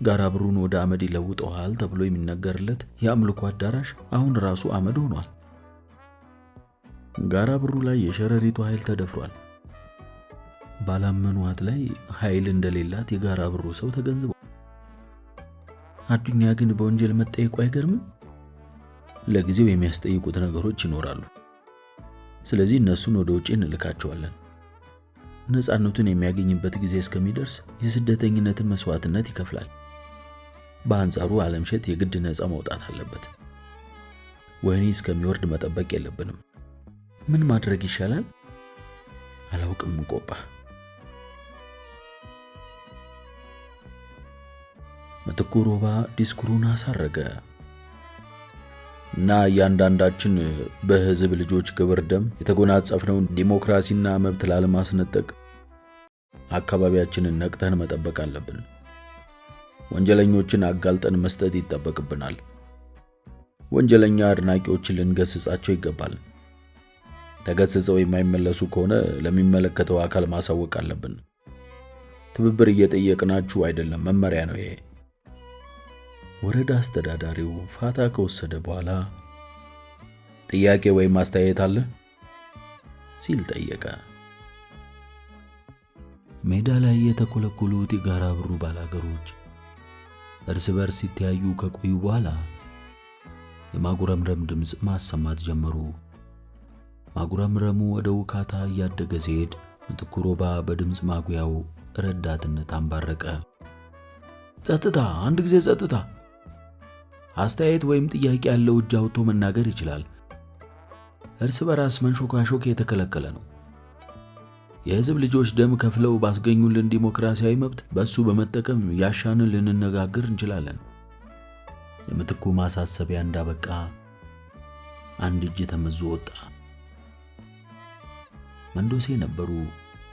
ጋራ ብሩን ወደ አመድ ይለውጠዋል ተብሎ የሚነገርለት የአምልኮ አዳራሽ አሁን ራሱ አመድ ሆኗል። ጋራ ብሩ ላይ የሸረሪቱ ኃይል ተደፍሯል። ባላመኗት ላይ ኃይል እንደሌላት የጋራ ብሩ ሰው ተገንዝቧል። አዱኛ ግን በወንጀል መጠየቁ አይገርምም? ለጊዜው የሚያስጠይቁት ነገሮች ይኖራሉ። ስለዚህ እነሱን ወደ ውጪ እንልካቸዋለን። ነፃነቱን የሚያገኝበት ጊዜ እስከሚደርስ የስደተኝነትን መስዋዕትነት ይከፍላል። በአንጻሩ አለምሸት የግድ ነፃ መውጣት አለበት። ወህኒ እስከሚወርድ መጠበቅ የለብንም። ምን ማድረግ ይሻላል? አላውቅም እንቆባ። ምትኩ ሮባ ዲስኩሩን አሳረገ እና እያንዳንዳችን በህዝብ ልጆች ክብር ደም የተጎናጸፍነውን ዲሞክራሲና መብት ላለማስነጠቅ አካባቢያችንን ነቅተን መጠበቅ አለብን። ወንጀለኞችን አጋልጠን መስጠት ይጠበቅብናል። ወንጀለኛ አድናቂዎችን ልንገስጻቸው ይገባል። ተገስጸው የማይመለሱ ከሆነ ለሚመለከተው አካል ማሳወቅ አለብን። ትብብር እየጠየቅናችሁ አይደለም፣ መመሪያ ነው ይሄ። ወረዳ አስተዳዳሪው ፋታ ከወሰደ በኋላ ጥያቄ ወይም አስተያየት አለ ሲል ጠየቀ። ሜዳ ላይ የተኮለኮሉት የጋራ ብሩ ባላገሮች እርስ በርስ ሲተያዩ ከቆዩ በኋላ የማጉረምረም ድምፅ ማሰማት ጀመሩ። ማጉረምረሙ ወደ ውካታ እያደገ ሲሄድ ምትኩ ሮባ በድምፅ ማጉያው ረዳትነት አንባረቀ። ጸጥታ! አንድ ጊዜ ጸጥታ! አስተያየት ወይም ጥያቄ ያለው እጅ አውጥቶ መናገር ይችላል። እርስ በራስ መንሾካሾክ የተከለከለ ነው። የሕዝብ ልጆች ደም ከፍለው ባስገኙልን ዲሞክራሲያዊ መብት በሱ በመጠቀም ያሻንን ልንነጋገር እንችላለን። የምትኩ ማሳሰቢያ እንዳበቃ አንድ እጅ ተመዞ ወጣ። መንዶሴ ነበሩ፣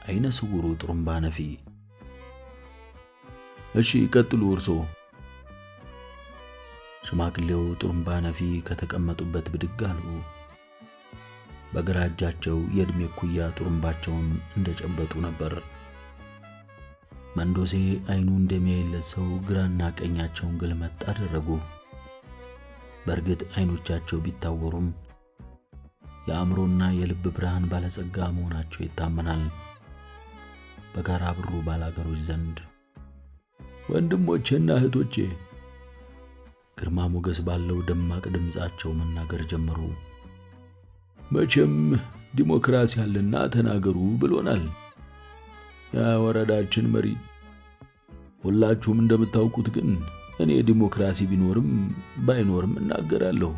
አይነ ስውሩ ጥሩምባ ነፊ። እሺ ቀጥሉ እርሶ። ሽማግሌው ጥሩምባ ነፊ ከተቀመጡበት ብድግ አሉ። በግራ እጃቸው የዕድሜ ኩያ ጥሩምባቸውን እንደጨበጡ ነበር። መንዶሴ አይኑ እንደሚያይለት ሰው ግራና ቀኛቸውን ግልመጥ አደረጉ። በእርግጥ አይኖቻቸው ቢታወሩም የአእምሮና የልብ ብርሃን ባለጸጋ መሆናቸው ይታመናል። በጋራ ብሩ ባላገሮች ዘንድ ወንድሞቼና እህቶቼ ግርማ ሞገስ ባለው ደማቅ ድምፃቸው መናገር ጀመሩ። መቼም ዲሞክራሲ አለና ተናገሩ ብሎናል ያ ወረዳችን መሪ። ሁላችሁም እንደምታውቁት ግን እኔ ዲሞክራሲ ቢኖርም ባይኖርም እናገራለሁ።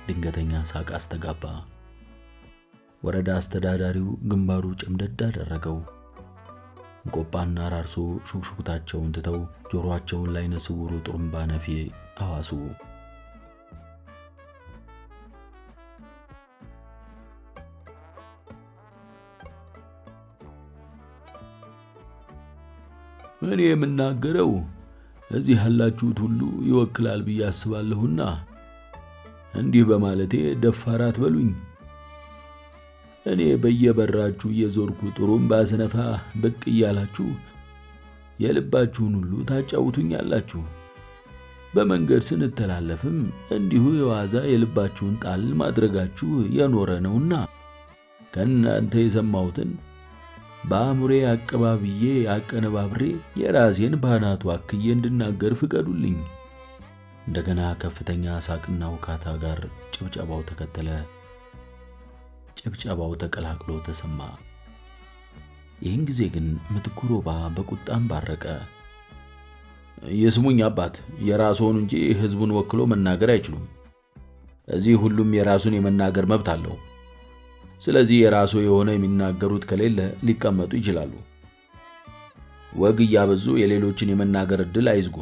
ድንገተኛ ሳቅ አስተጋባ። ወረዳ አስተዳዳሪው ግንባሩ ጭምደድ አደረገው። እንቆጳና አራርሶ ሹክሹክታቸውን ትተው ጆሮአቸውን ለዓይነ ስውሩ ጥሩምባ ነፊ አዋሱ። እኔ የምናገረው እዚህ ያላችሁት ሁሉ ይወክላል ብዬ አስባለሁና እንዲህ በማለቴ ደፋር አትበሉኝ። እኔ በየበራችሁ እየዞርኩ ጥሩምባ ስነፋ ብቅ እያላችሁ የልባችሁን ሁሉ ታጫውቱኛላችሁ። በመንገድ ስንተላለፍም እንዲሁ የዋዛ የልባችሁን ጣል ማድረጋችሁ የኖረ ነውና ከእናንተ የሰማሁትን በአእምሮዬ አቀባብዬ አቀነባብሬ የራሴን ባናቱ አክዬ እንድናገር ፍቀዱልኝ። እንደገና ከፍተኛ ሳቅና ውካታ ጋር ጭብጨባው ተከተለ። ጭብጨባው ተቀላቅሎ ተሰማ። ይህን ጊዜ ግን ምትኩ ሮባ በቁጣም ባረቀ። የስሙኝ አባት፣ የራስዎን እንጂ ሕዝቡን ወክሎ መናገር አይችሉም። እዚህ ሁሉም የራሱን የመናገር መብት አለው። ስለዚህ የራስዎ የሆነ የሚናገሩት ከሌለ ሊቀመጡ ይችላሉ። ወግ እያበዙ የሌሎችን የመናገር ዕድል አይዝጉ።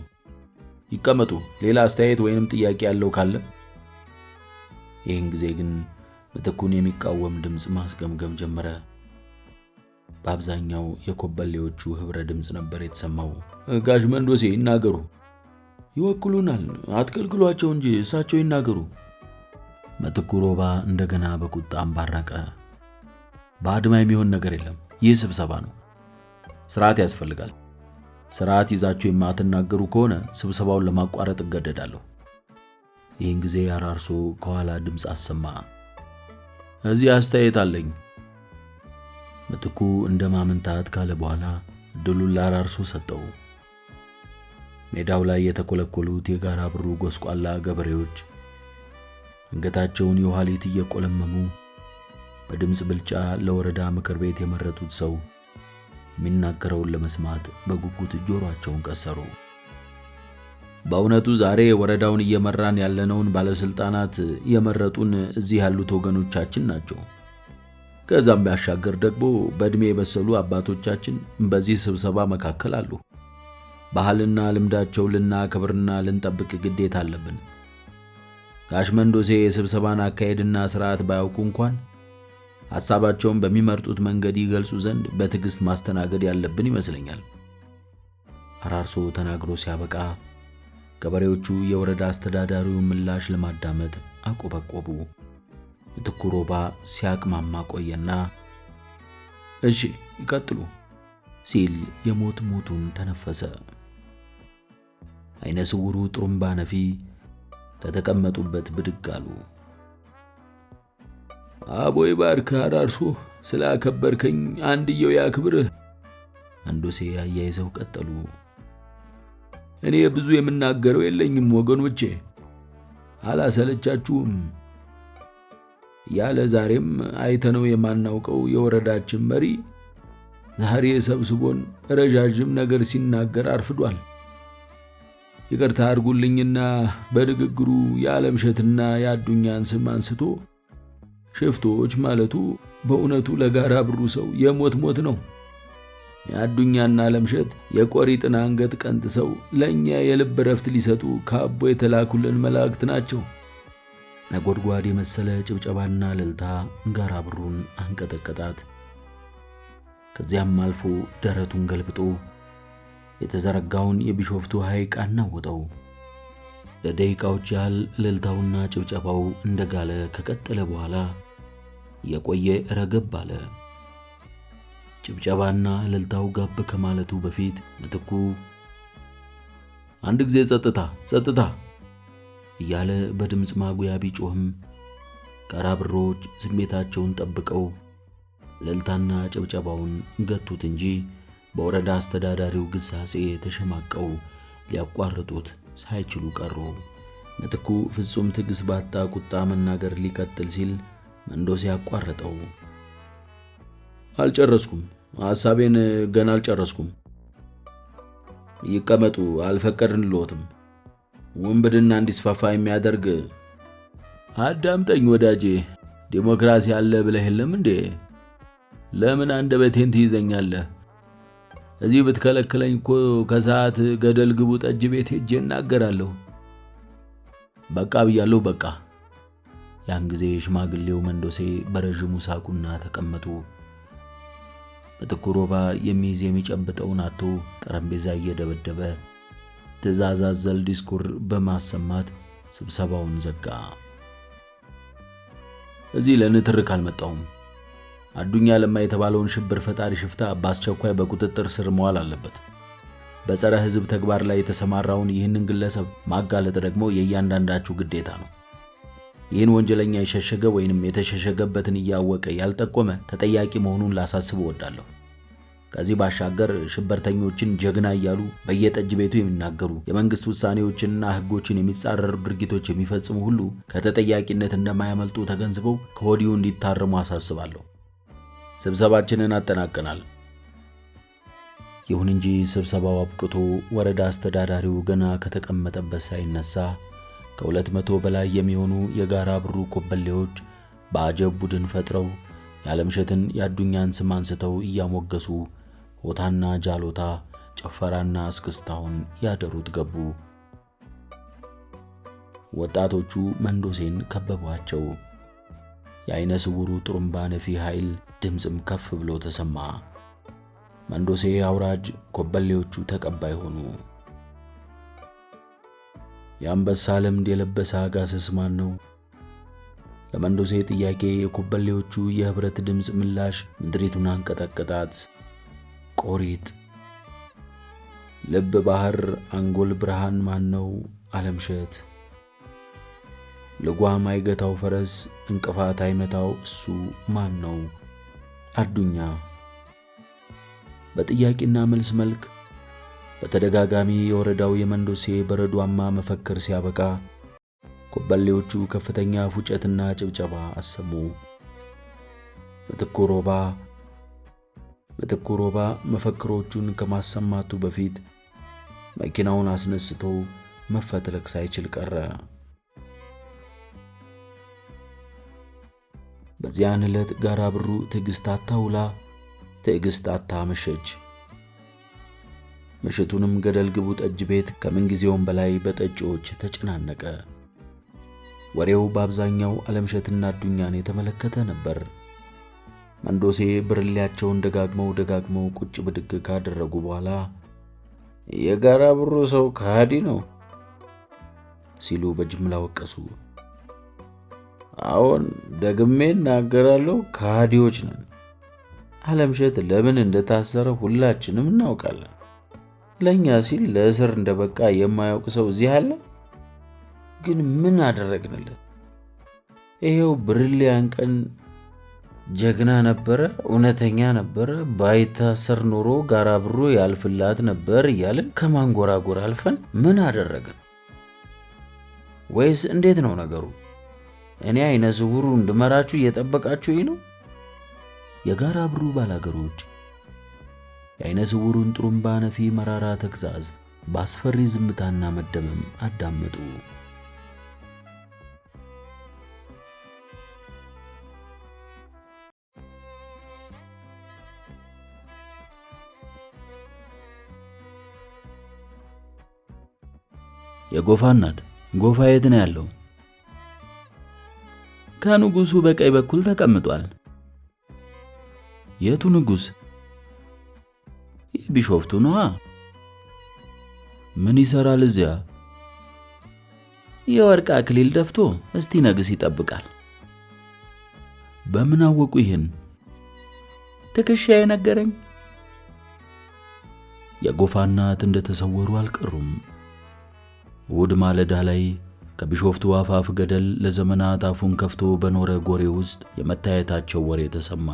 ይቀመጡ። ሌላ አስተያየት ወይንም ጥያቄ ያለው ካለ። ይህን ጊዜ ግን ምትኩን የሚቃወም ድምፅ ማስገምገም ጀመረ። በአብዛኛው የኮበሌዎቹ ህብረ ድምፅ ነበር የተሰማው። ጋሽ መንዶሴ ይናገሩ። ይወክሉናል፣ አትከልክሏቸው እንጂ እሳቸው ይናገሩ። ምትኩ ሮባ እንደገና በቁጣ አንባረቀ። በአድማ የሚሆን ነገር የለም። ይህ ስብሰባ ነው። ስርዓት ያስፈልጋል። ስርዓት ይዛችሁ የማትናገሩ ከሆነ ስብሰባውን ለማቋረጥ እገደዳለሁ። ይህን ጊዜ አራርሶ ከኋላ ድምፅ አሰማ። እዚህ አስተያየት አለኝ። ምትኩ እንደ ማመንታት ካለ በኋላ እድሉን ለአራርሶ ሰጠው። ሜዳው ላይ የተኮለኮሉት የጋራ ብሩ ጎስቋላ ገበሬዎች አንገታቸውን የኋሊት እየቆለመሙ በድምፅ ብልጫ ለወረዳ ምክር ቤት የመረጡት ሰው የሚናገረውን ለመስማት በጉጉት ጆሮአቸውን ቀሰሩ። በእውነቱ ዛሬ ወረዳውን እየመራን ያለነውን ባለስልጣናት የመረጡን እዚህ ያሉት ወገኖቻችን ናቸው። ከዛም ባሻገር ደግሞ በእድሜ የበሰሉ አባቶቻችን በዚህ ስብሰባ መካከል አሉ። ባህልና ልምዳቸውን ልናከብርና ልንጠብቅ ግዴታ አለብን። ጋሽ መንዶሴ የስብሰባን አካሄድና ስርዓት ባያውቁ እንኳን ሐሳባቸውን በሚመርጡት መንገድ ይገልጹ ዘንድ በትዕግስት ማስተናገድ ያለብን ይመስለኛል። አራርሶ ተናግሮ ሲያበቃ ገበሬዎቹ የወረዳ አስተዳዳሪውን ምላሽ ለማዳመጥ አቆበቆቡ። ምትኩ ሮባ ሲያቅማማ ቆየና እሺ ይቀጥሉ ሲል የሞት ሞቱን ተነፈሰ። አይነ ስውሩ ጥሩምባ ነፊ ከተቀመጡበት ብድግ አሉ። አቦይ ባርክ አራርሶ፣ ስላከበርከኝ አንድየው ያክብርህ። መንዶሴ አያይዘው ቀጠሉ። እኔ ብዙ የምናገረው የለኝም ወገኖቼ፣ አላሰለቻችሁም? ያለ ዛሬም አይተነው የማናውቀው የወረዳችን መሪ ዛሬ ሰብስቦን ረዣዥም ነገር ሲናገር አርፍዷል። ይቅርታ አድርጉልኝና በንግግሩ የዓለምሸትና የአዱኛን ስም አንስቶ ሽፍቶች ማለቱ በእውነቱ ለጋራ ብሩ ሰው የሞት ሞት ነው። የአዱኛና ዓለምሸት የቆሪጥን አንገት ቀንጥሰው ለእኛ የልብ ረፍት ሊሰጡ ከአቦ የተላኩልን መላእክት ናቸው። ነጎድጓድ የመሰለ ጭብጨባና እልልታ ጋራ ብሩን አንቀጠቀጣት። ከዚያም አልፎ ደረቱን ገልብጦ የተዘረጋውን የቢሾፍቱ ሐይቅ አናወጠው። ለደቂቃዎች ያህል እልልታውና ጭብጨባው እንደጋለ ከቀጠለ በኋላ የቆየ ረገብ አለ። ጭብጨባና እልልታው ጋብ ከማለቱ በፊት ምትኩ አንድ ጊዜ ጸጥታ ጸጥታ እያለ በድምፅ ማጉያ ቢጮህም ጋራ ብሮች ስሜታቸውን ጠብቀው እልልታና ጭብጨባውን ገቱት እንጂ በወረዳ አስተዳዳሪው ግሳጼ ተሸማቀው ሊያቋርጡት ሳይችሉ ቀሩ። ምትኩ ፍጹም ትዕግስት ባጣ ቁጣ መናገር ሊቀጥል ሲል መንዶሴ ያቋረጠው። አልጨረስኩም፣ ሐሳቤን ገና አልጨረስኩም። ይቀመጡ፣ አልፈቀድንልዎትም። ወንበድና እንዲስፋፋ የሚያደርግ አዳምጠኝ ወዳጄ፣ ዲሞክራሲ አለ ብለህ የለም እንዴ? ለምን አንደበቴን ትይዘኛለህ? እዚህ ብትከለክለኝ እኮ ከሰዓት ገደል ግቡ ጠጅ ቤት ሄጄ እናገራለሁ። በቃ ብያለሁ፣ በቃ። ያን ጊዜ ሽማግሌው መንዶሴ በረዥሙ ሳቁና ተቀመጡ። ምትኩ ሮባ የሚይዝ የሚጨብጠውን አጥቶ ጠረጴዛ እየደበደበ ትዕዛዝ አዘል ዲስኩር በማሰማት ስብሰባውን ዘጋ። እዚህ ለንትርክ አልመጣሁም። አዱኛ ለማ የተባለውን ሽብር ፈጣሪ ሽፍታ በአስቸኳይ በቁጥጥር ስር መዋል አለበት። በጸረ ሕዝብ ተግባር ላይ የተሰማራውን ይህንን ግለሰብ ማጋለጥ ደግሞ የእያንዳንዳችሁ ግዴታ ነው። ይህን ወንጀለኛ የሸሸገ ወይንም የተሸሸገበትን እያወቀ ያልጠቆመ ተጠያቂ መሆኑን ላሳስብ እወዳለሁ። ከዚህ ባሻገር ሽብርተኞችን ጀግና እያሉ በየጠጅ ቤቱ የሚናገሩ የመንግስት ውሳኔዎችንና ሕጎችን የሚጻረሩ ድርጊቶች የሚፈጽሙ ሁሉ ከተጠያቂነት እንደማያመልጡ ተገንዝበው ከወዲሁ እንዲታረሙ አሳስባለሁ። ስብሰባችንን አጠናቀናል። ይሁን እንጂ ስብሰባው አብቅቶ ወረዳ አስተዳዳሪው ገና ከተቀመጠበት ሳይነሳ ከ200 በላይ የሚሆኑ የጋራ ብሩ ኮበሌዎች በአጀብ ቡድን ፈጥረው የዓለምሸትን የአዱኛን ስም አንስተው እያሞገሱ ሆታና ጃሎታ ጨፈራና እስክስታውን ያደሩት ገቡ። ወጣቶቹ መንዶሴን ከበቧቸው። የአይነ ስውሩ ጥሩምባ ነፊ ኃይል ድምፅም ከፍ ብሎ ተሰማ። መንዶሴ አውራጅ፣ ኮበሌዎቹ ተቀባይ ሆኑ። የአንበሳ ልምድ የለበሰ አጋሰስ ማን ነው? ለመንዶሴ ጥያቄ የኮበሌዎቹ የህብረት ድምፅ ምላሽ ምድሪቱን አንቀጠቀጣት። ቆሪጥ። ልብ ባህር አንጎል ብርሃን ማን ነው? ዓለምሸት። ልጓም አይገታው ፈረስ እንቅፋት አይመታው እሱ ማን ነው? አዱኛ። በጥያቄና መልስ መልክ በተደጋጋሚ የወረዳው የመንዶሴ በረዷማ መፈክር ሲያበቃ ኮበሌዎቹ ከፍተኛ ፉጨትና ጭብጨባ አሰሙ። ምትኩ ሮባ መፈክሮቹን ከማሰማቱ በፊት መኪናውን አስነስቶ መፈትለክ ሳይችል ቀረ። በዚያን ዕለት ጋራ ብሩ ትዕግስት አታውላ ትዕግስት አታመሸች። ምሽቱንም ገደል ግቡ ጠጅ ቤት ከምንጊዜውም በላይ በጠጪዎች ተጨናነቀ። ወሬው በአብዛኛው ዓለምሸትና አዱኛን የተመለከተ ነበር። መንዶሴ ብርሌያቸውን ደጋግመው ቁጭ ብድግ ካደረጉ በኋላ የጋራ ብሩ ሰው ከሃዲ ነው ሲሉ በጅምላ ወቀሱ። አዎን፣ ደግሜ እናገራለሁ፣ ከሃዲዎች ነን። ዓለምሸት ለምን እንደታሰረ ሁላችንም እናውቃለን። ለኛ ሲል ለእስር እንደበቃ የማያውቅ ሰው እዚህ አለ? ግን ምን አደረግንለት? ይሄው ብርሌ አንቀን ጀግና ነበረ፣ እውነተኛ ነበረ፣ ባይታሰር ኖሮ ጋራ ብሩ ያልፍላት ነበር እያልን ከማንጎራጎር አልፈን ምን አደረግን? ወይስ እንዴት ነው ነገሩ? እኔ አይነ ስውሩ እንድመራችሁ እየጠበቃችሁ ነው? የጋራ ብሩ ባላገሮች የአይነ ስውሩን ጥሩምባ ነፊ መራራ ተግዛዝ በአስፈሪ ዝምታና መደመም አዳመጡ። የጎፋ እናት ጎፋ የት ነው ያለው? ከንጉሱ በቀኝ በኩል ተቀምጧል። የቱ ንጉስ? የቢሾፍቱ ነዋ። ምን ይሰራል እዚያ? የወርቅ አክሊል ደፍቶ እስቲ ነግስ ይጠብቃል። በምን አወቁ ይህን? ትከሻዬ ነገረኝ። የጎፋ እናት እንደተሰወሩ አልቀሩም። እሑድ ማለዳ ላይ ከቢሾፍቱ አፋፍ ገደል ለዘመናት አፉን ከፍቶ በኖረ ጎሬ ውስጥ የመታየታቸው ወሬ ተሰማ።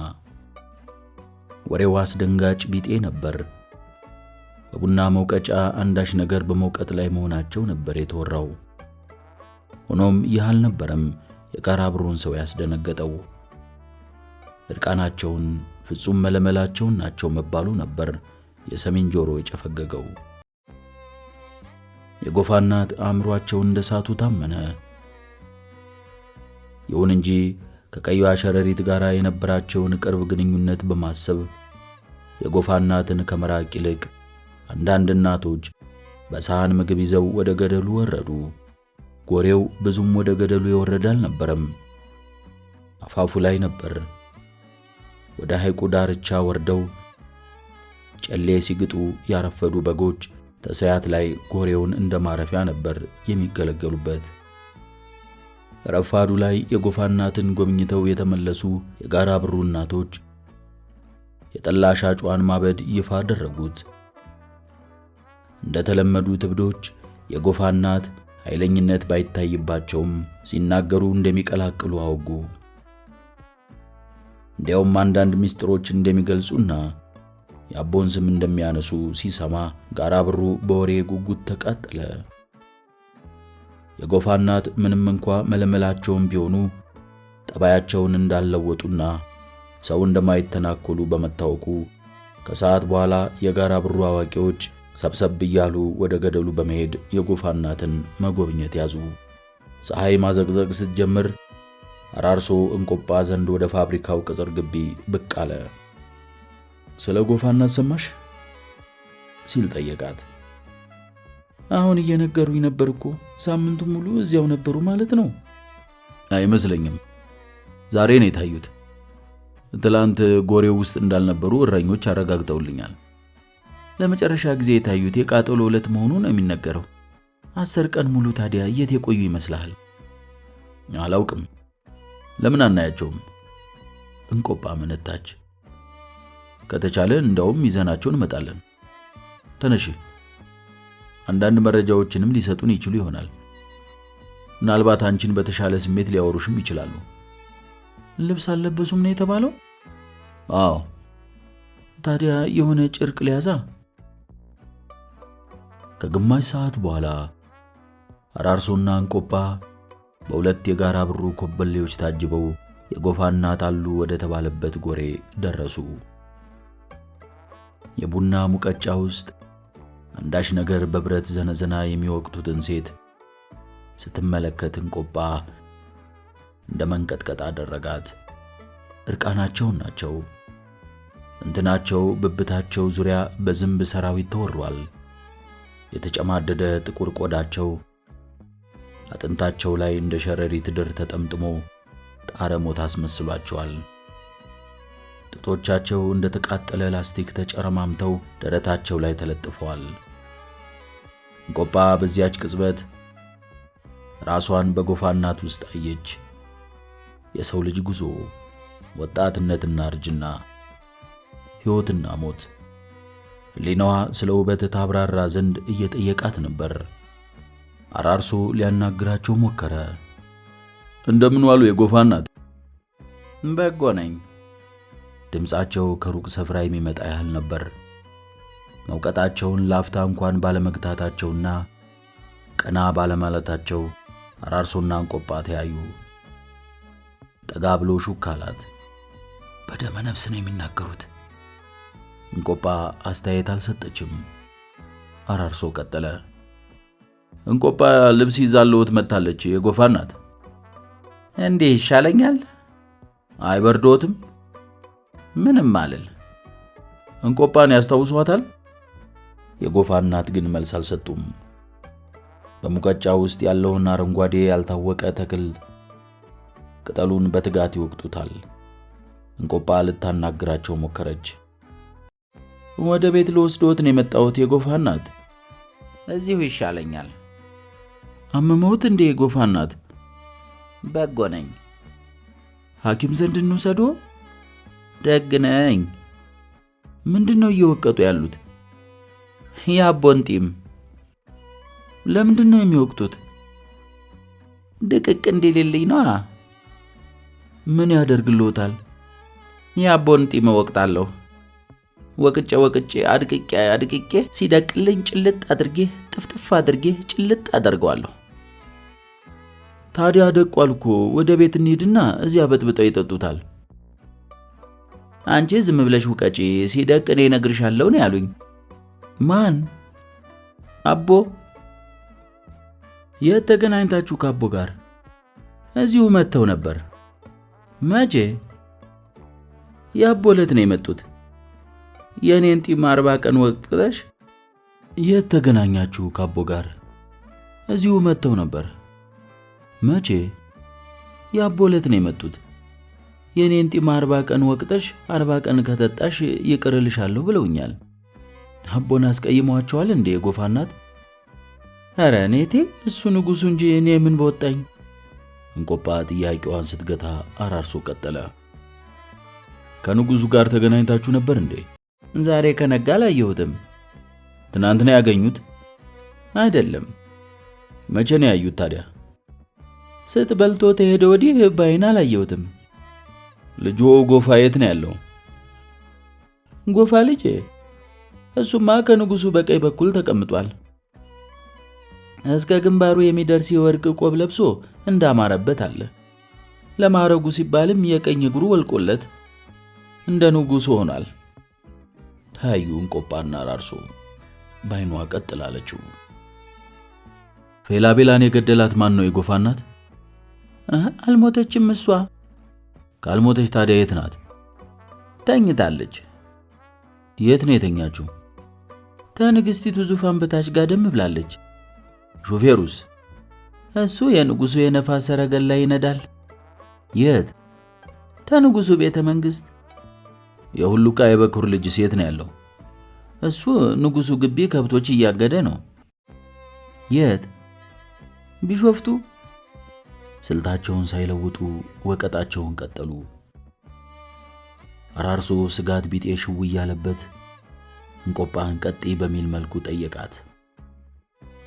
ወሬው አስደንጋጭ ቢጤ ነበር። በቡና መውቀጫ አንዳች ነገር በመውቀጥ ላይ መሆናቸው ነበር የተወራው። ሆኖም ይህ አልነበረም የጋራ ብሩን ሰው ያስደነገጠው። እርቃናቸውን ፍጹም መለመላቸውን ናቸው መባሉ ነበር የሰሜን ጆሮ የጨፈገገው። የጎፋ እናት አእምሯቸውን እንደሳቱ ታመነ። ይሁን እንጂ ከቀዩ ሸረሪት ጋር የነበራቸውን ቅርብ ግንኙነት በማሰብ የጎፋ እናትን ከመራቅ ይልቅ አንዳንድ እናቶች በሳህን ምግብ ይዘው ወደ ገደሉ ወረዱ። ጎሬው ብዙም ወደ ገደሉ የወረደ አልነበረም፣ አፋፉ ላይ ነበር። ወደ ሐይቁ ዳርቻ ወርደው ጨሌ ሲግጡ ያረፈዱ በጎች ተሰያት ላይ ጎሬውን እንደ ማረፊያ ነበር የሚገለገሉበት። ረፋዱ ላይ የጎፋ እናትን ጎብኝተው የተመለሱ የጋራ ብሩ እናቶች የጠላ ሻጯን ማበድ ይፋ አደረጉት። እንደተለመዱት እብዶች የጎፋ እናት ኃይለኝነት ባይታይባቸውም ሲናገሩ እንደሚቀላቅሉ አወጉ። እንዲያውም አንዳንድ ምስጢሮች እንደሚገልጹና የአቦን ስም እንደሚያነሱ ሲሰማ ጋራ ብሩ በወሬ ጉጉት ተቃጠለ። የጎፋ እናት ምንም እንኳ መለመላቸውም ቢሆኑ ጠባያቸውን እንዳልለወጡና ሰው እንደማይተናኮሉ በመታወቁ ከሰዓት በኋላ የጋራ ብሩ አዋቂዎች ሰብሰብ እያሉ ወደ ገደሉ በመሄድ የጎፋ እናትን መጎብኘት ያዙ። ፀሐይ ማዘግዘግ ስትጀምር አራርሶ እንቆጳ ዘንድ ወደ ፋብሪካው ቅጽር ግቢ ብቅ አለ። ስለ ጎፋ እናት ሰማሽ? ሲል ጠየቃት። አሁን እየነገሩኝ ነበር እኮ። ሳምንቱ ሙሉ እዚያው ነበሩ ማለት ነው? አይመስለኝም። ዛሬ ነው የታዩት። ትላንት ጎሬው ውስጥ እንዳልነበሩ እረኞች አረጋግጠውልኛል። ለመጨረሻ ጊዜ የታዩት የቃጠሎ ዕለት መሆኑ ነው የሚነገረው። 10 ቀን ሙሉ ታዲያ የት የቆዩ ይመስልሃል? አላውቅም። ለምን አናያቸውም? እንቆጳ መነታች። ከተቻለ እንደውም ይዘናቸው እንመጣለን። ተነሺ። አንዳንድ መረጃዎችንም ሊሰጡን ይችሉ ይሆናል። ምናልባት አንቺን በተሻለ ስሜት ሊያወሩሽም ይችላሉ። ልብስ አልለበሱም ነው የተባለው? አዎ። ታዲያ የሆነ ጨርቅ ሊያዛ። ከግማሽ ሰዓት በኋላ አራርሶና እንቆጳ በሁለት የጋራ ብሩ ኮበሌዎች ታጅበው የጎፋ እናት አሉ ወደ ተባለበት ጎሬ ደረሱ። የቡና ሙቀጫ ውስጥ አንዳች ነገር በብረት ዘነዘና የሚወቅቱትን ሴት ስትመለከት እንቆጳ እንደ መንቀጥቀጥ አደረጋት። እርቃናቸውን ናቸው። እንትናቸው ብብታቸው ዙሪያ በዝንብ ሰራዊት ተወሯል። የተጨማደደ ጥቁር ቆዳቸው አጥንታቸው ላይ እንደ ሸረሪት ድር ተጠምጥሞ ጣረ ሞት አስመስሏቸዋል። ጡቶቻቸው እንደ ተቃጠለ ላስቲክ ተጨረማምተው ደረታቸው ላይ ተለጥፈዋል። እንቆጳ በዚያች ቅጽበት ራሷን በጎፋ እናት ውስጥ አየች። የሰው ልጅ ጉዞ፣ ወጣትነትና እርጅና፣ ሕይወትና ሞት። ሕሊናዋ ስለ ውበት ታብራራ ዘንድ እየጠየቃት ነበር። አራርሶ ሊያናግራቸው ሞከረ። እንደምን ዋሉ የጎፋ እናት? በጎ ነኝ። ድምፃቸው ከሩቅ ስፍራ የሚመጣ ያህል ነበር። መውቀጣቸውን ላፍታ እንኳን ባለመግታታቸውና ቀና ባለማለታቸው አራርሶና እንቆጳ ተያዩ። ጠጋ ብሎ ሹክ አላት። በደመ ነፍስ ነው የሚናገሩት። እንቆጳ አስተያየት አልሰጠችም። አራርሶ ቀጠለ። እንቆጳ ልብስ ይዛለውት መታለች። የጎፋ ናት። እንዴ ይሻለኛል? አይበርዶትም? ምንም አልል። እንቆጳን ያስታውሷታል? የጎፋ እናት ግን መልስ አልሰጡም። በሙቀጫ ውስጥ ያለውን አረንጓዴ ያልታወቀ ተክል ቅጠሉን በትጋት ይወቅጡታል። እንቆጳ ልታናግራቸው ሞከረች። ወደ ቤት ልወስዶት ነው የመጣሁት የጎፋ እናት። እዚሁ ይሻለኛል። አመመውት እንዴ የጎፋ እናት? በጎ ነኝ። ሐኪም ዘንድ እንውሰዶ? ደግ ነኝ። ምንድነው እየወቀጡ ያሉት? የአቦን ጢም። ለምንድነው የሚወቅጡት? ድቅቅ እንዲልልኝ ነዋ። ምን ያደርግልዎታል? የአቦን ጢም እወቅጣለሁ። ወቅጬ አድቅቄ ሲደቅልኝ ጭልጥ አድርጌ ጥፍጥፍ አድርጌ ጭልጥ አደርገዋለሁ። ታዲያ ደቋል እኮ። ወደ ቤት እንሂድና እዚያ በጥብጠው ይጠጡታል። አንቺ ዝም ብለሽ ውቀጪ፣ ሲደቅ እኔ እነግርሻለሁ ነው ያሉኝ። ማን? አቦ። የት ተገናኝታችሁ ከአቦ ጋር? እዚሁ መጥተው ነበር። መቼ? የአቦ ዕለት ነው የመጡት። የኔን ጢም 40 ቀን ወቅጥሽ። የት ተገናኛችሁ ከአቦ ጋር? እዚሁ መጥተው ነበር። መቼ? የአቦ ዕለት ነው የመጡት። የኔን ጢም 40 ቀን ወቅጠሽ 40 ቀን ከተጣሽ ይቅርልሻለሁ ብለውኛል። አቦን አስቀይመዋቸዋል እንዴ የጎፋ እናት? ኧረ እኔቴ እሱ ንጉሡ እንጂ እኔ ምን በወጣኝ። እንቆጳ ጥያቄዋን ስትገታ አራርሶ ቀጠለ። ከንጉሡ ጋር ተገናኝታችሁ ነበር እንዴ? ዛሬ ከነጋ አላየሁትም። ትናንት ነው ያገኙት? አይደለም። መቼ ነው ያዩት ታዲያ? ስትበልቶ ተሄደ ወዲህ ባይና አላየሁትም። ልጆ ጎፋ የት ነው ያለው? ጎፋ ልጄ? እሱማ ከንጉሡ በቀኝ በኩል ተቀምጧል። እስከ ግንባሩ የሚደርስ የወርቅ ቆብ ለብሶ እንዳማረበት አለ። ለማረጉ ሲባልም የቀኝ እግሩ ወልቆለት እንደ ንጉሡ ሆኗል። ታዩ እንቆጳና አራርሶ። ባይኗ ቀጥላለችው። ፌላቤላን የገደላት ማን ነው የጎፋ እናት? አልሞተችም እሷ። ካልሞተች ታዲያ የት ናት? ተኝታለች። የት ነው የተኛችው? ከንግሥቲቱ ዙፋን በታች ጋደም ብላለች። ሾፌሩስ? እሱ የንጉሡ የነፋስ ሰረገላ ይነዳል። የት? ከንጉሡ ቤተ መንግሥት። የሁሉቃ የበኩር ልጅስ የት ነው ያለው? እሱ ንጉሡ ግቢ ከብቶች እያገደ ነው። የት? ቢሾፍቱ። ስልታቸውን ሳይለውጡ ወቀጣቸውን ቀጠሉ። አራርሶ ስጋት ቢጤ ሽው እያለበት እንቆጳን ቀጥይ በሚል መልኩ ጠየቃት።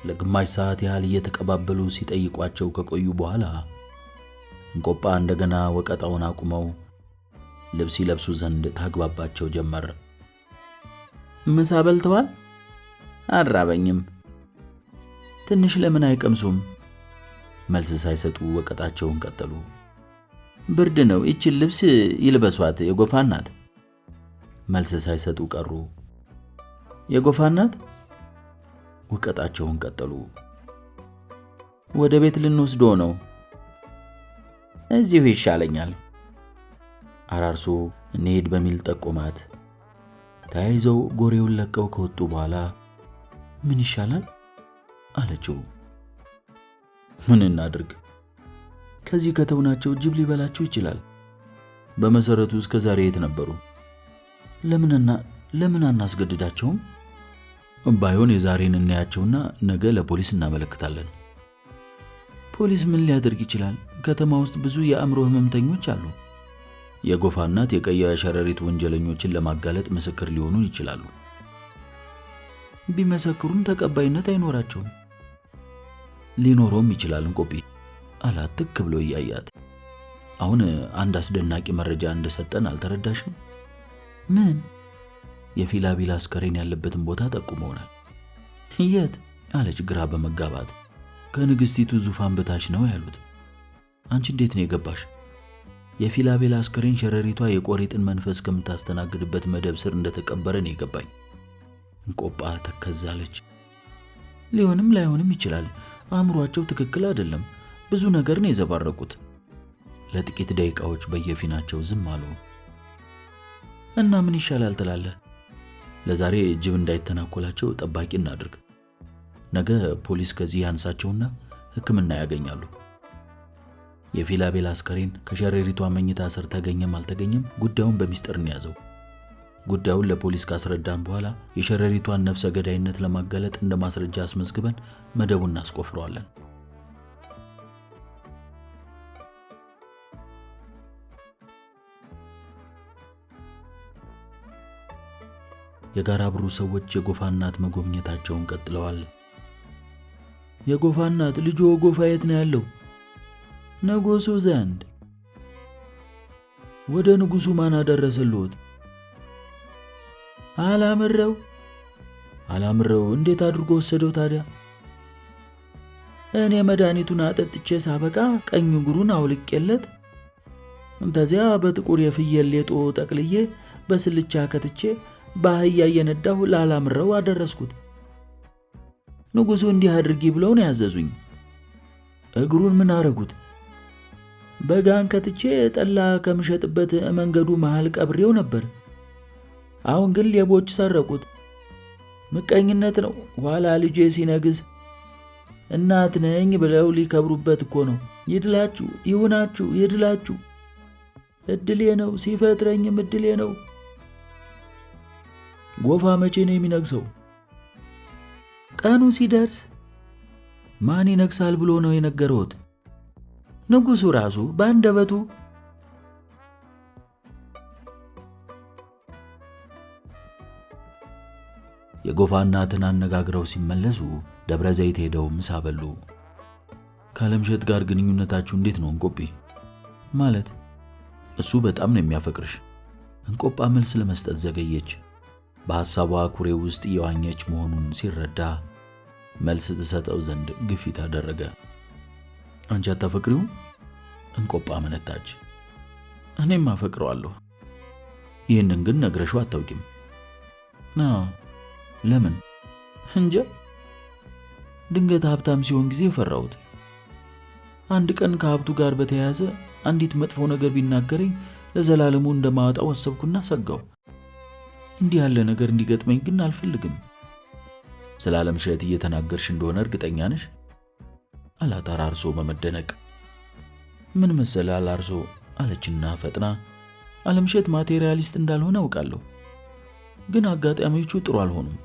ለግማሽ ሰዓት ያህል እየተቀባበሉ ሲጠይቋቸው ከቆዩ በኋላ እንቆጳ እንደገና ወቀጣውን አቁመው ልብስ ይለብሱ ዘንድ ታግባባቸው ጀመር። ምሳ በልተዋል? አራበኝም። ትንሽ ለምን አይቀምሱም? መልስ ሳይሰጡ ወቀጣቸውን ቀጠሉ። ብርድ ነው፣ ይችን ልብስ ይልበሷት የጎፋ እናት። መልስ ሳይሰጡ ቀሩ። የጎፋ እናት ወቀጣቸውን ቀጠሉ። ወደ ቤት ልንወስዶ ነው። እዚሁ ይሻለኛል። አራርሶ እንሄድ በሚል ጠቆማት። ተያይዘው ጎሬውን ለቀው ከወጡ በኋላ ምን ይሻላል አለችው። ምን እናድርግ? ከዚህ ከተውናቸው ጅብ ሊበላቸው ይችላል። በመሰረቱ እስከ ዛሬ የት ነበሩ? ለምን አናስገድዳቸውም? ባይሆን የዛሬን እናያቸውና ነገ ለፖሊስ እናመለክታለን። ፖሊስ ምን ሊያደርግ ይችላል? ከተማ ውስጥ ብዙ የአእምሮ ህመምተኞች አሉ። የጎፋ እናት የቀይ ሸረሪት ወንጀለኞችን ለማጋለጥ ምስክር ሊሆኑ ይችላሉ። ቢመሰክሩም ተቀባይነት አይኖራቸውም። ሊኖረውም ይችላል እንቆጲ አላት ትክ ብሎ እያያት። አሁን አንድ አስደናቂ መረጃ እንደሰጠን አልተረዳሽም? ምን? የፊላቤል አስከሬን ያለበትን ቦታ ጠቁመውናል። የት? አለች ግራ በመጋባት። ከንግሥቲቱ ዙፋን በታች ነው ያሉት። አንቺ እንዴት ነው የገባሽ? የፊላቤል አስከሬን ሸረሪቷ የቆሪጥን መንፈስ ከምታስተናግድበት መደብ ስር እንደተቀበረ ነው የገባኝ። እንቆጳ ተከዛለች። ሊሆንም ላይሆንም ይችላል። አእምሯቸው ትክክል አይደለም። ብዙ ነገር ነው የዘባረቁት። ለጥቂት ደቂቃዎች በየፊናቸው ዝም አሉ። እና ምን ይሻላል ትላለህ? ለዛሬ ጅብ እንዳይተናኮላቸው ጠባቂ እናድርግ። ነገ ፖሊስ ከዚህ ያንሳቸውና ሕክምና ያገኛሉ። የፊላቤል አስከሬን ከሸረሪቷ መኝታ ስር ተገኘም አልተገኘም ጉዳዩን በሚስጥር እንያዘው። ጉዳዩን ለፖሊስ ካስረዳን በኋላ የሸረሪቷን ነፍሰ ገዳይነት ለማጋለጥ እንደ ማስረጃ አስመዝግበን መደቡን እናስቆፍረዋለን። የጋራ ብሩ ሰዎች የጎፋ እናት መጎብኘታቸውን ቀጥለዋል። የጎፋ እናት ልጁ ጎፋ የት ነው ያለው? ንጉሱ ዘንድ። ወደ ንጉሱ ማን አደረሰልዎት? አላምረው እንዴት አድርጎ ወሰደው ታዲያ? እኔ መድኃኒቱን አጠጥቼ ሳበቃ ቀኝ እግሩን አውልቄለት እንተዚያ በጥቁር የፍየል ሌጦ ጠቅልዬ በስልቻ ከትቼ በአህያ እየነዳሁ ላላምረው አደረስኩት። ንጉሱ እንዲህ አድርጊ ብለው ነው ያዘዙኝ። እግሩን ምን አረጉት? በጋን ከትቼ ጠላ ከምሸጥበት መንገዱ መሃል ቀብሬው ነበር። አሁን ግን ሌቦች ሰረቁት። ምቀኝነት ነው። ኋላ ልጄ ሲነግስ እናት ነኝ ብለው ሊከብሩበት እኮ ነው። ይድላችሁ፣ ይሁናችሁ፣ ይድላችሁ። እድሌ ነው፣ ሲፈጥረኝም እድሌ ነው። ጎፋ መቼ ነው የሚነግሰው? ቀኑ ሲደርስ። ማን ይነግሳል ብሎ ነው የነገረውት? ንጉሱ ራሱ በአንደበቱ። የጎፋ እናትን አነጋግረው ሲመለሱ ደብረ ዘይት ሄደው ምሳ በሉ። ከዓለምሸት ጋር ግንኙነታችሁ እንዴት ነው እንቆጴ? ማለት? እሱ በጣም ነው የሚያፈቅርሽ። እንቆጳ መልስ ለመስጠት ዘገየች። በሐሳቧ ኩሬ ውስጥ እየዋኘች መሆኑን ሲረዳ መልስ ትሰጠው ዘንድ ግፊት አደረገ። አንቺ አታፈቅሪውም? እንቆጳ አመነታች። እኔም አፈቅረዋለሁ። ይህንን ግን ነግረሽው አታውቂም? ለምን? እንጃ። ድንገት ሀብታም ሲሆን ጊዜ ፈራሁት። አንድ ቀን ከሀብቱ ጋር በተያያዘ አንዲት መጥፎ ነገር ቢናገረኝ ለዘላለሙ እንደማወጣው ወሰብኩና ሰጋው። እንዲህ ያለ ነገር እንዲገጥመኝ ግን አልፈልግም። ስለ ዓለምሸት እየተናገርሽ እንደሆነ እርግጠኛ ነሽ? አላት አራርሶ በመደነቅ። ምን መሰለ አላርሶ አለችና ፈጥና፣ ዓለምሸት ማቴሪያሊስት እንዳልሆነ አውቃለሁ። ግን አጋጣሚዎቹ ጥሩ አልሆኑም።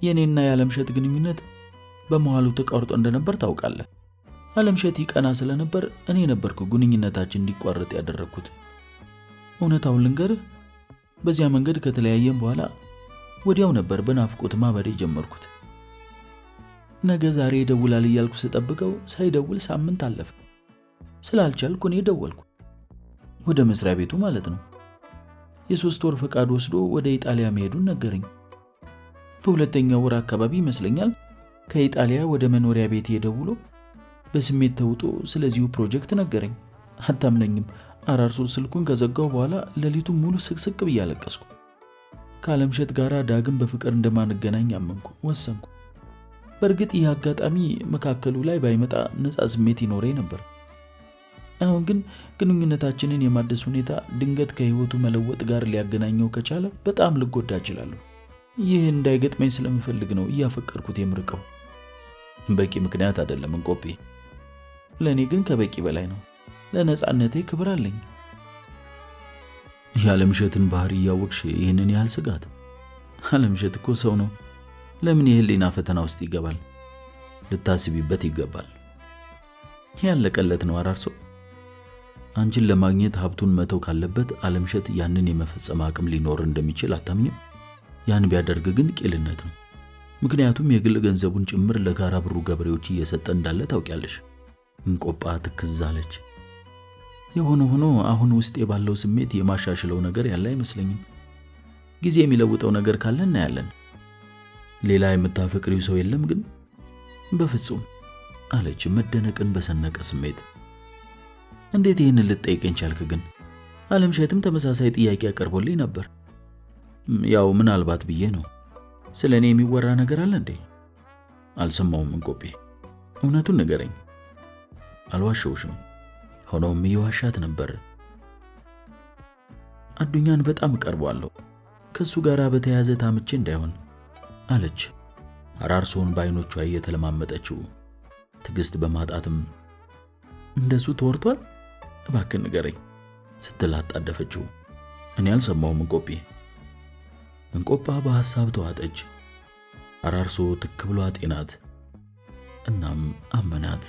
የኔና የዓለምሸት ግንኙነት በመሃሉ ተቋርጦ እንደነበር ታውቃለህ። ዓለምሸት ይቀና ስለነበር እኔ ነበርኩ ግንኙነታችን እንዲቋረጥ ያደረኩት። እውነታውን ልንገርህ፣ በዚያ መንገድ ከተለያየም በኋላ ወዲያው ነበር በናፍቆት ማበድ ጀመርኩት። ነገ ዛሬ ይደውላል እያልኩ ስጠብቀው ሳይደውል ሳምንት አለፈ። ስላልቻልኩ እኔ ደወልኩ። ወደ መስሪያ ቤቱ ማለት ነው። የ3 ወር ፈቃድ ወስዶ ወደ ኢጣሊያ መሄዱን ነገረኝ። በሁለተኛው ወር አካባቢ ይመስለኛል ከኢጣሊያ ወደ መኖሪያ ቤት ደውሎ በስሜት ተውጦ ስለዚሁ ፕሮጀክት ነገረኝ። አታምነኝም፣ አራርሶ ስልኩን ከዘጋው በኋላ ሌሊቱን ሙሉ ስቅስቅ ብዬ አለቀስኩ። ከዓለምሸት ጋር ዳግም በፍቅር እንደማንገናኝ አመንኩ፣ ወሰንኩ። በእርግጥ ይህ አጋጣሚ መካከሉ ላይ ባይመጣ ነፃ ስሜት ይኖረኝ ነበር። አሁን ግን ግንኙነታችንን የማደስ ሁኔታ ድንገት ከህይወቱ መለወጥ ጋር ሊያገናኘው ከቻለ በጣም ልጎዳ እችላለሁ። ይህ እንዳይገጥመኝ ስለምፈልግ ነው እያፈቀርኩት የምርቀው። በቂ ምክንያት አይደለም እንቆጴ። ለእኔ ግን ከበቂ በላይ ነው። ለነፃነቴ ክብር አለኝ። የዓለምሸትን ባህሪ እያወቅሽ ይህንን ያህል ስጋት? ዓለምሸት እኮ ሰው ነው። ለምን የህሊና ፈተና ውስጥ ይገባል? ልታስቢበት ይገባል። ያለቀለት ነው አራርሶ። አንቺን ለማግኘት ሀብቱን መተው ካለበት ዓለምሸት ያንን የመፈጸም አቅም ሊኖር እንደሚችል አታምኝም? ያን ቢያደርግ ግን ቂልነት ነው። ምክንያቱም የግል ገንዘቡን ጭምር ለጋራ ብሩ ገበሬዎች እየሰጠ እንዳለ ታውቂያለሽ። እንቆጳ ትክዛለች። የሆነ ሆኖ አሁን ውስጥ የባለው ስሜት የማሻሽለው ነገር ያለ አይመስለኝም። ጊዜ የሚለውጠው ነገር ካለ እናያለን። ሌላ የምታፈቅሪው ሰው የለም ግን? በፍጹም አለች መደነቅን በሰነቀ ስሜት። እንዴት ይህንን ልትጠይቀኝ ቻልክ ግን? አለምሸትም ተመሳሳይ ጥያቄ አቀርቦልኝ ነበር። ያው ምናልባት ብዬ ነው። ስለ እኔ የሚወራ ነገር አለ እንዴ? አልሰማውም እንቆጴ። እውነቱን ንገረኝ። አልዋሸውሽም። ሆኖም እየዋሻት ነበር። አዱኛን በጣም እቀርበዋለሁ፣ ከሱ ጋር በተያያዘ ታምቼ እንዳይሆን አለች አራርሶን በዓይኖቿ እየተለማመጠችው። ትዕግስት በማጣትም እንደሱ ተወርቷል? እባክህ ንገረኝ ስትል አጣደፈችው። እኔ አልሰማውም እንቆጴ። እንቆጳ በሐሳብ ተዋጠች። አራርሶ ትክ ብሎ አጤናት። እናም አመናት።